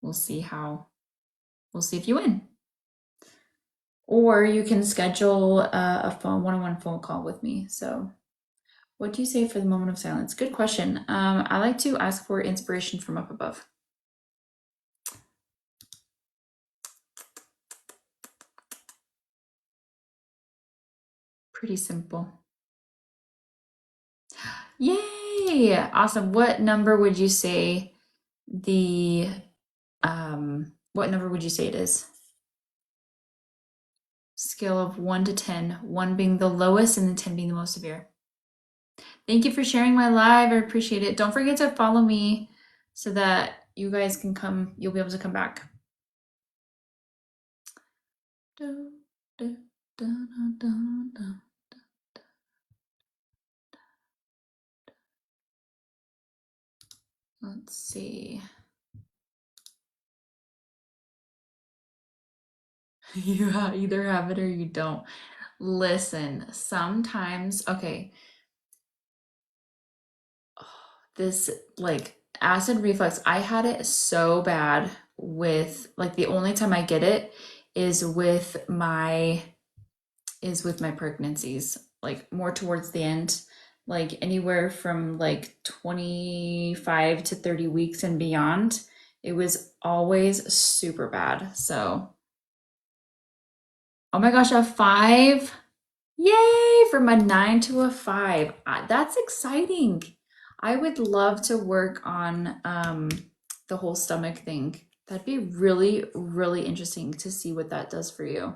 we'll see if you win. Or you can schedule a one-on-one phone call with me. So what do you say for the moment of silence? Good question. I like to ask for inspiration from up above. Pretty simple. Yay! Awesome. What number would you say what number would you say it is? Scale of 1 to 10, 1 being the lowest and then 10 being the most severe. Thank you for sharing my live. I appreciate it. Don't forget to follow me so that you guys can come, you'll be able to come back. Let's see. You either have it or you don't. Listen, sometimes, okay, this like acid reflux, I had it so bad with like the only time I get it is with my pregnancies, like more towards the end, like anywhere from like 25 to 30 weeks and beyond. It was always super bad. So, oh my gosh, a 5. Yay, from a 9 to a 5. That's exciting. I would love to work on the whole stomach thing. That'd be really, really interesting to see what that does for you.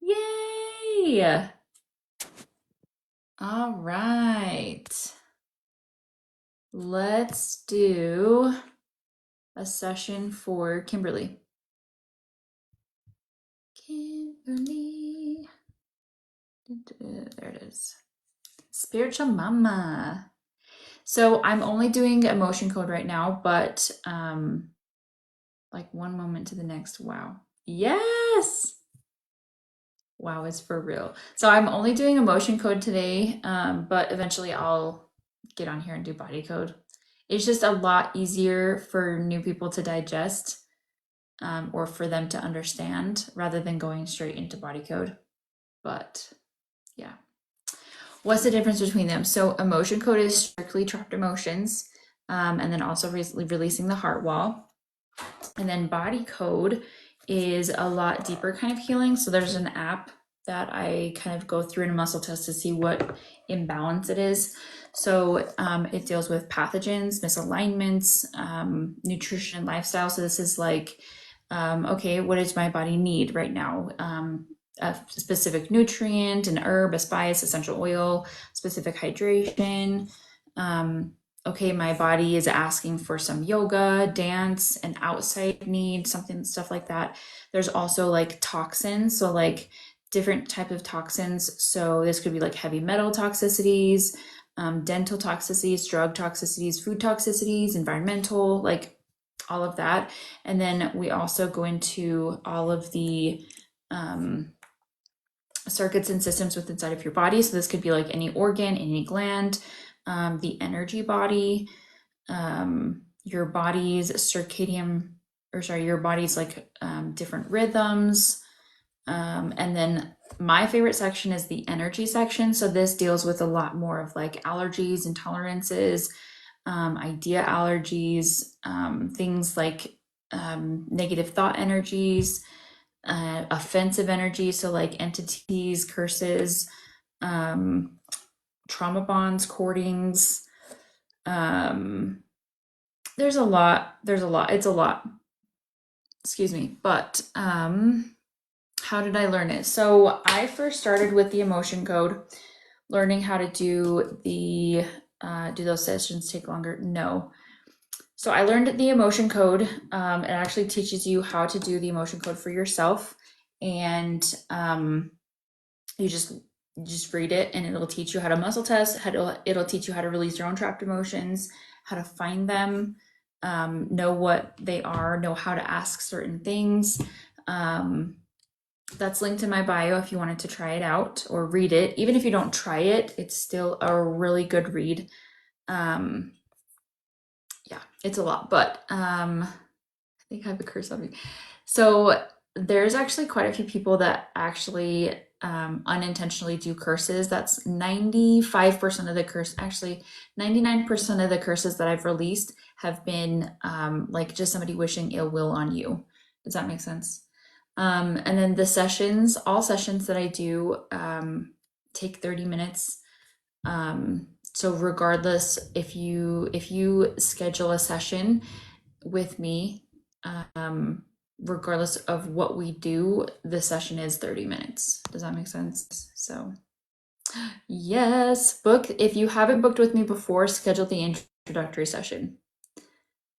Yay! All right. Let's do a session for Kimberly. Kimberly. There it is. Spiritual Mama. So I'm only doing emotion code right now, but like one moment to the next. Wow. Yes. Wow is for real. So I'm only doing emotion code today, but eventually I'll get on here and do body code. It's just a lot easier for new people to digest, or for them to understand rather than going straight into body code. But yeah. What's the difference between them? So emotion code is strictly trapped emotions, and then also releasing the heart wall. And then body code is a lot deeper kind of healing. So there's an app that I kind of go through in a muscle test to see what imbalance it is. So it deals with pathogens, misalignments, nutrition, and lifestyle. So this is like, okay, what does my body need right now? A specific nutrient, an herb, a spice, essential oil, specific hydration. Okay, my body is asking for some yoga, dance, an outside need, something, stuff like that. There's also like toxins, so like different type of toxins. So this could be like heavy metal toxicities, dental toxicities, drug toxicities, food toxicities, environmental, like all of that. And then we also go into all of the circuits and systems within inside of your body. So this could be like any organ, any gland, the energy body, your body's circadian, or sorry, your body's like different rhythms. And then my favorite section is the energy section. So this deals with a lot more of like allergies, intolerances, idea allergies, things like negative thought energies, offensive energy, so like entities, curses, trauma bonds, cordings. There's a lot. It's a lot. Excuse me. But how did I learn it? So I first started with the emotion code, learning how to do the do those sessions take longer? No. So I learned the emotion code. It actually teaches you how to do the emotion code for yourself, and you just read it, and it'll teach you how to muscle test. It'll teach you how to release your own trapped emotions, how to find them, know what they are, know how to ask certain things. That's linked in my bio if you wanted to try it out or read it. Even if you don't try it, it's still a really good read. Yeah, it's a lot, but I think I have a curse on me. So there's actually quite a few people that actually unintentionally do curses. That's 95% of the curse, actually 99% of the curses that I've released have been like just somebody wishing ill will on you. Does that make sense? And then the sessions, all sessions that I do take 30 minutes. So regardless, if you schedule a session with me, regardless of what we do, the session is 30 minutes. Does that make sense? So yes, book. If you haven't booked with me before, schedule the introductory session.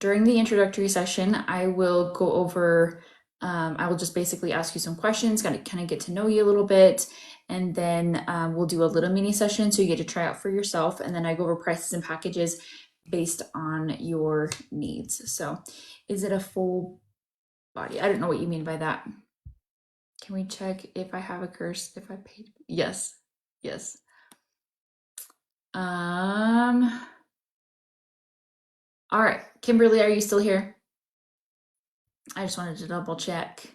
during the introductory session, I will go over, I will just basically ask you some questions, kind of get to know you a little bit, and then we'll do a little mini session so you get to try out for yourself, and then I go over prices and packages based on your needs. So is it a full body? I don't know what you mean by that. Can we check if I have a curse, if I paid? Yes, yes. All right, Kimberly, are you still here? I just wanted to double check.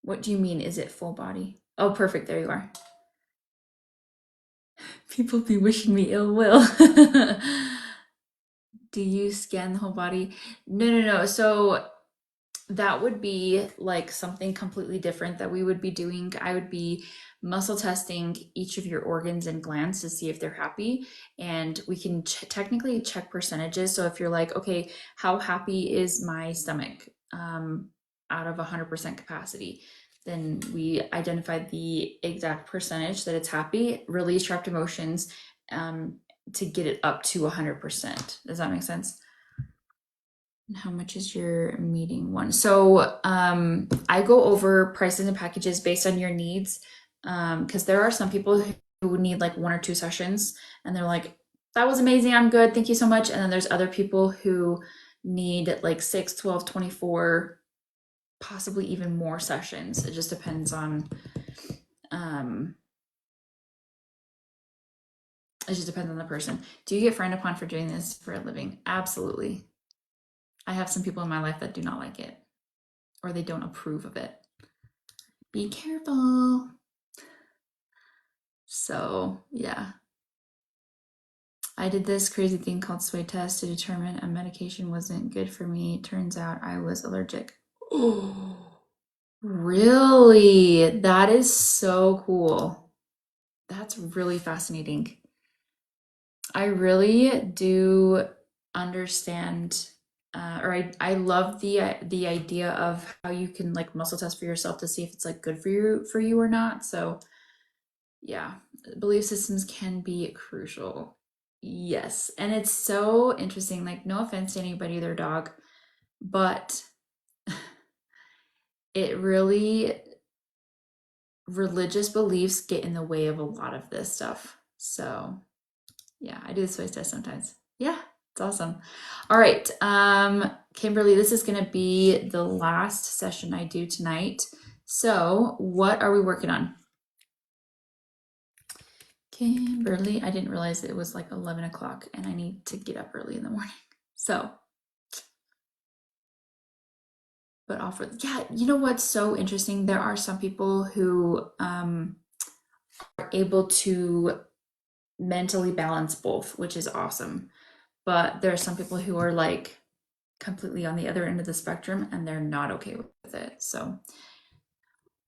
What do you mean? Is it full body? Oh, perfect. There you are. People be wishing me ill will. Do you scan the whole body? No. So that would be like something completely different that we would be doing. I would be muscle testing each of your organs and glands to see if they're happy. And we can technically check percentages. So if you're like, okay, how happy is my stomach out of 100% capacity? Then we identify the exact percentage that it's happy, release trapped emotions to get it up to 100%. Does that make sense? How much is your meeting one? So I go over prices and packages based on your needs because there are some people who need like 1 or 2 sessions and they're like, that was amazing, I'm good, thank you so much. And then there's other people who need like 6, 12, 24, possibly even more sessions. It just depends on the person. Do you get frowned upon for doing this for a living? Absolutely. I have some people in my life that do not like it or they don't approve of it. Be careful. So yeah, I did this crazy thing called sway test to determine a medication wasn't good for me. Turns out I was allergic. Oh, really? That is so cool. That's really fascinating. I really do understand, or I love the idea of how you can like muscle test for yourself to see if it's like good for you or not. So yeah, belief systems can be crucial. Yes, and it's so interesting. Like, no offense to anybody, their dog, but it really religious beliefs get in the way of a lot of this stuff. So yeah, I do the Swiss test sometimes. Yeah, it's awesome. All right, Kimberly, this is going to be the last session I do tonight. So what are we working on? Kimberly, I didn't realize it was like 11 o'clock and I need to get up early in the morning. So, but yeah, you know what's so interesting? There are some people who are able to mentally balance both, which is awesome. But there are some people who are like completely on the other end of the spectrum and they're not okay with it. So,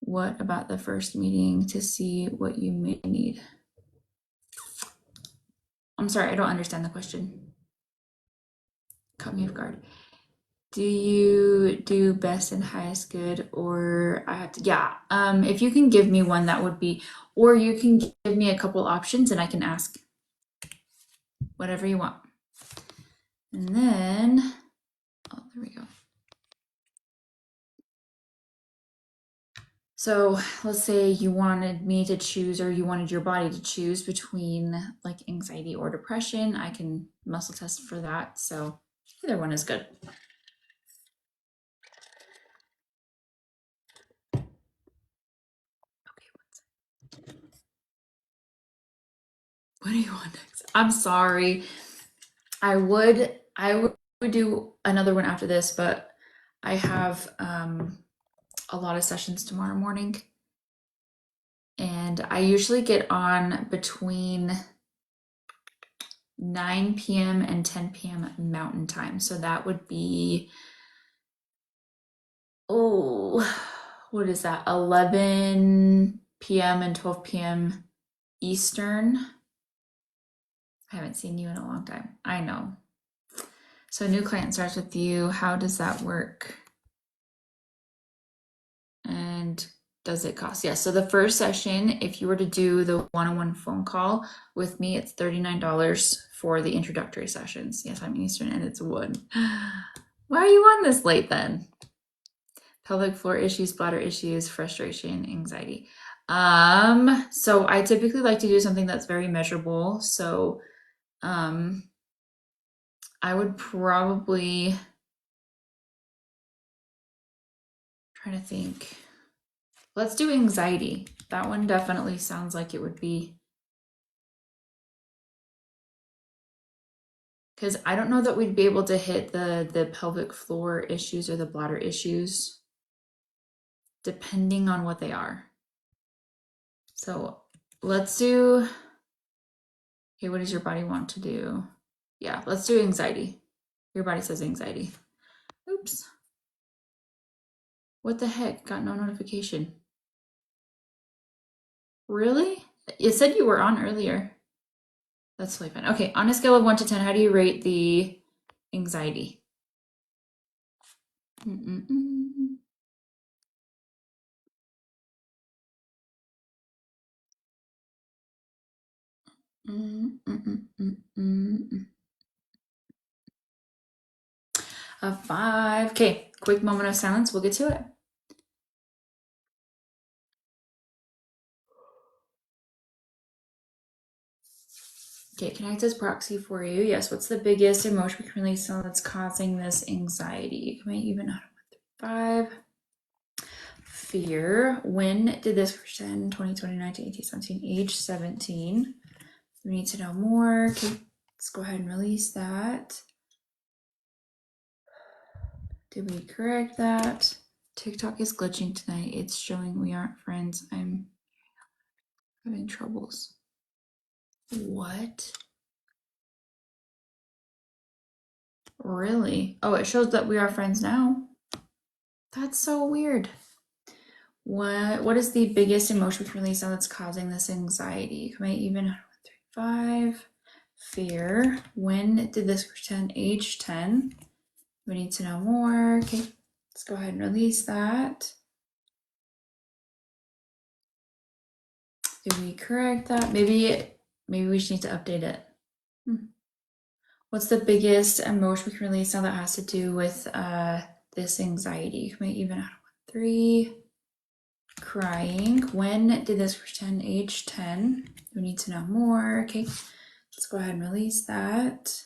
what about the first meeting to see what you may need? I'm sorry, I don't understand the question. Caught me off guard. Do you do best and highest good, or I have to, yeah. If you can give me one, that would be, or you can give me a couple options and I can ask whatever you want. And then, oh, there we go. So let's say you wanted me to choose, or you wanted your body to choose between like anxiety or depression. I can muscle test for that. So either one is good. What do you want next? I'm sorry. I would do another one after this, but I have a lot of sessions tomorrow morning. And I usually get on between 9 p.m. and 10 p.m. Mountain Time. So that would be, oh, what is that? 11 p.m. and 12 p.m. Eastern. I haven't seen you in a long time. I know. So a new client starts with you. How does that work? And does it cost? Yeah, so the first session, if you were to do the one-on-one phone call with me, it's $39 for the introductory sessions. Yes, I'm Eastern and it's wood. Why are you on this late then? Pelvic floor issues, bladder issues, frustration, anxiety. So I typically like to do something that's very measurable. So I would probably try to think. Let's do anxiety. That one definitely sounds like it would be, because I don't know that we'd be able to hit the pelvic floor issues or the bladder issues, depending on what they are. So let's do, okay, what does your body want to do? Yeah, let's do anxiety. Your body says anxiety. Oops. What the heck? Got no notification. Really? You said you were on earlier. That's totally fine. Okay, on a scale of 1 to 10, how do you rate the anxiety? Mm-mm-mm. Mm-mm-mm-mm-mm. A 5. Okay, quick moment of silence. We'll get to it. Okay, can I act as proxy for you? Yes. What's the biggest emotion we can release that's causing this anxiety? Can I even out of 5? Fear. When did this person 2020, 19, 18, 17, age 17? We need to know more. Okay, let's go ahead and release that. Did we correct that? TikTok is glitching tonight. It's showing we aren't friends. I'm having troubles. What? Really? Oh, it shows that we are friends now. That's so weird. What is the biggest emotion we can release now that's causing this anxiety? Can I even 5? Fear. When did this pretend age 10? We need to know more. Okay, let's go ahead and release that. Did we correct that? Maybe we just need to update it. What's the biggest emotion we can release now that has to do with this anxiety? Can we even add 3? Crying. When did this pretend age 10? We need to know more. Okay, let's go ahead and release that.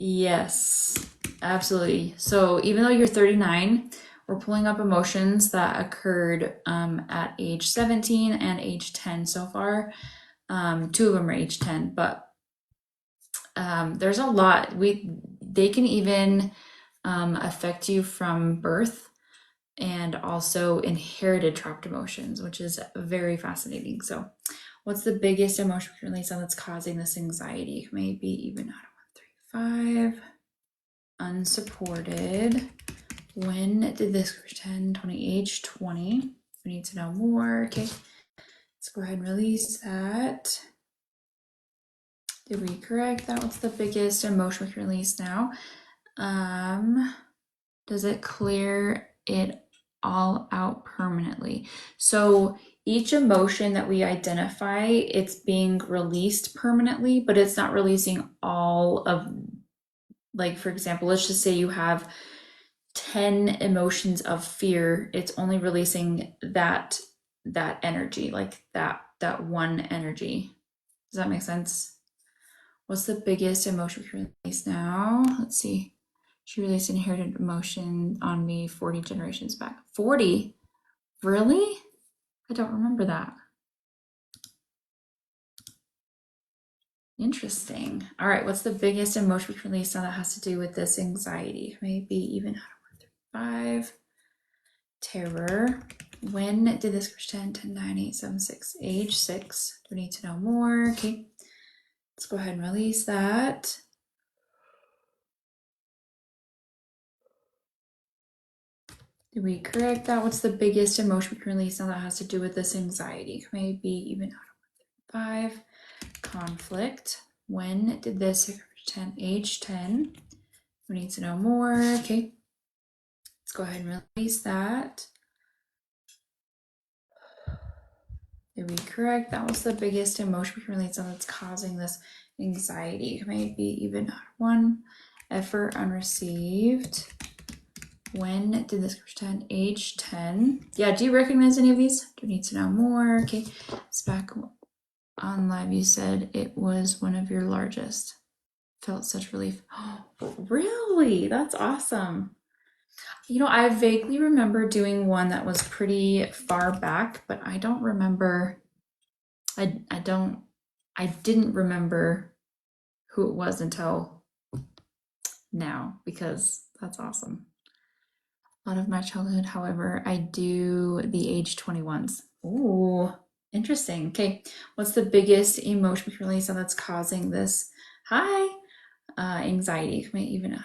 Yes, absolutely. So even though you're 39, we're pulling up emotions that occurred at age 17 and age 10 so far. 2 of them are age 10, but there's a lot. They can even affect you from birth and also inherited trapped emotions, which is very fascinating. So what's the biggest emotion release that's causing this anxiety? Maybe even out of 1, 3, 5. Unsupported. When did this pretend 20 age 20? We need to know more. Okay, let's go ahead and release that. Did we correct that? What's the biggest emotion we can release now? Does it clear it all out permanently? So each emotion that we identify, it's being released permanently, but it's not releasing all of, like, for example, let's just say you have 10 emotions of fear. It's only releasing that energy, like that one energy. Does that make sense? What's the biggest emotion we can release now? Let's see. She released inherited emotion on me 40 generations back. 40? Really? I don't remember that. Interesting. All right, what's the biggest emotion we can release now that has to do with this anxiety? Maybe even out of 5. Terror. When did this pretend 10, 9, 8, 7, 6, age 6? Do we need to know more? Okay, let's go ahead and release that. Did we correct that? What's the biggest emotion we can release now that has to do with this anxiety? Maybe even out of 5. Conflict. When did this pretend age 10? We need to know more. Okay, Let's go ahead and release that. Did we correct? That was the biggest emotion we can release on that's causing this anxiety. Maybe even one effort unreceived. When did this pretend? Age 10. Yeah, do you recognize any of these? Do you need to know more? Okay, it's back on live. You said it was one of your largest. Felt such relief. Oh, really? That's awesome. You know, I vaguely remember doing one that was pretty far back, but I don't remember. I didn't remember who it was until now, because that's awesome. A lot of my childhood, however, I do the age 21s. Ooh, interesting. Okay, what's the biggest emotion we can release that's causing this high anxiety? Can we even add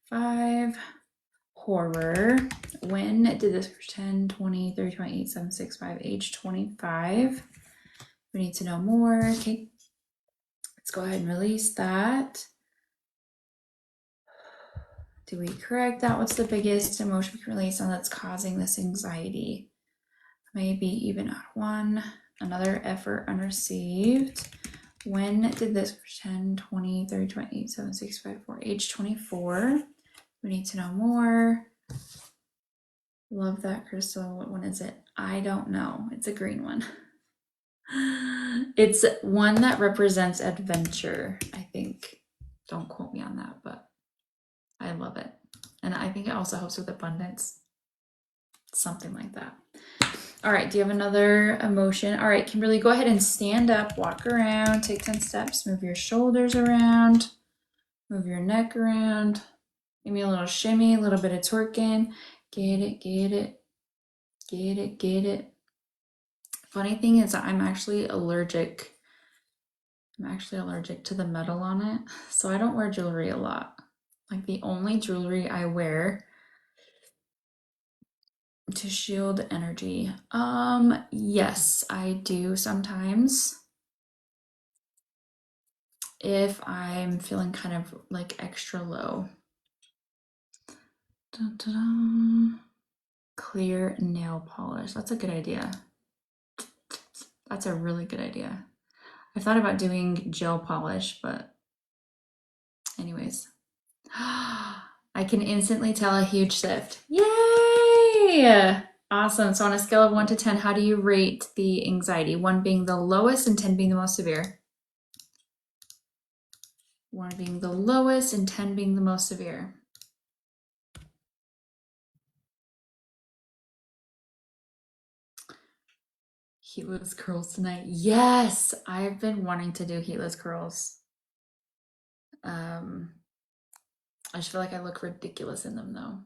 1, 3, 5? Horror. When did this 10, 20, 30, 28, 7, 6, 5, age 25? We need to know more. Okay, let's go ahead and release that. Do we correct that? What's the biggest emotion we can release on that's causing this anxiety? Maybe even add 1. Another effort unreceived. When did this 10, 20, 30, 28, 7, 6, 5, 4, age 24? We need to know more. Love that, Crystal. What one is it? I don't know. It's a green one. It's one that represents adventure, I think. Don't quote me on that, but I love it. And I think it also helps with abundance. Something like that. All right, do you have another emotion? All right, Kimberly, go ahead and stand up, walk around, take 10 steps, move your shoulders around, move your neck around. Give me a little shimmy, a little bit of twerking. Get it, get it, get it, get it. Funny thing is I'm actually allergic to the metal on it, so I don't wear jewelry a lot. Like the only jewelry I wear to shield energy. Yes, I do sometimes. If I'm feeling kind of like extra low. Dun, dun, dun. Clear nail polish. That's a good idea. That's a really good idea. I thought about doing gel polish, but anyways. I can instantly tell a huge shift. Yay! Awesome. So on a scale of 1 to 10, how do you rate the anxiety? 1 being the lowest and 10 being the most severe. 1 being the lowest and 10 being the most severe. Heatless curls tonight. Yes, I've been wanting to do heatless curls. I just feel like I look ridiculous in them though.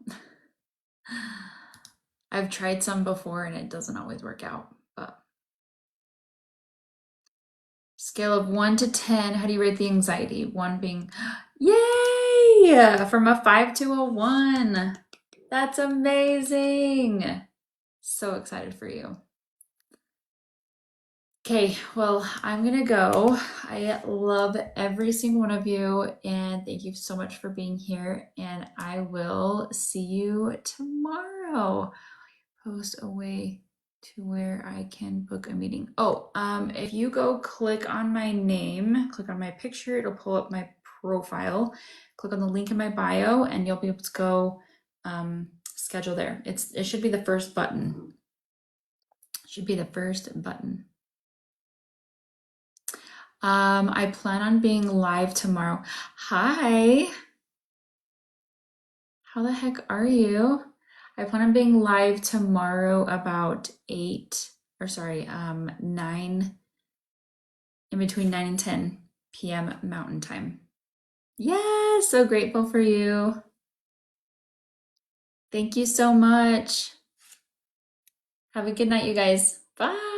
I've tried some before and it doesn't always work out, but scale of 1 to 10, how do you rate the anxiety? 1 being, yay! From a 5 to a 1. That's amazing. So excited for you. Okay, well, I'm gonna go. I love every single one of you, and thank you so much for being here. And I will see you tomorrow. Post a way to where I can book a meeting. Oh, if you go click on my name, click on my picture, it'll pull up my profile. Click on the link in my bio, and you'll be able to go schedule there. It should be the first button. It should be the first button. I plan on being live tomorrow. Hi. How the heck are you? I plan on being live tomorrow about 9, in between 9 and 10 p.m. Mountain Time. Yeah, so grateful for you. Thank you so much. Have a good night, you guys. Bye.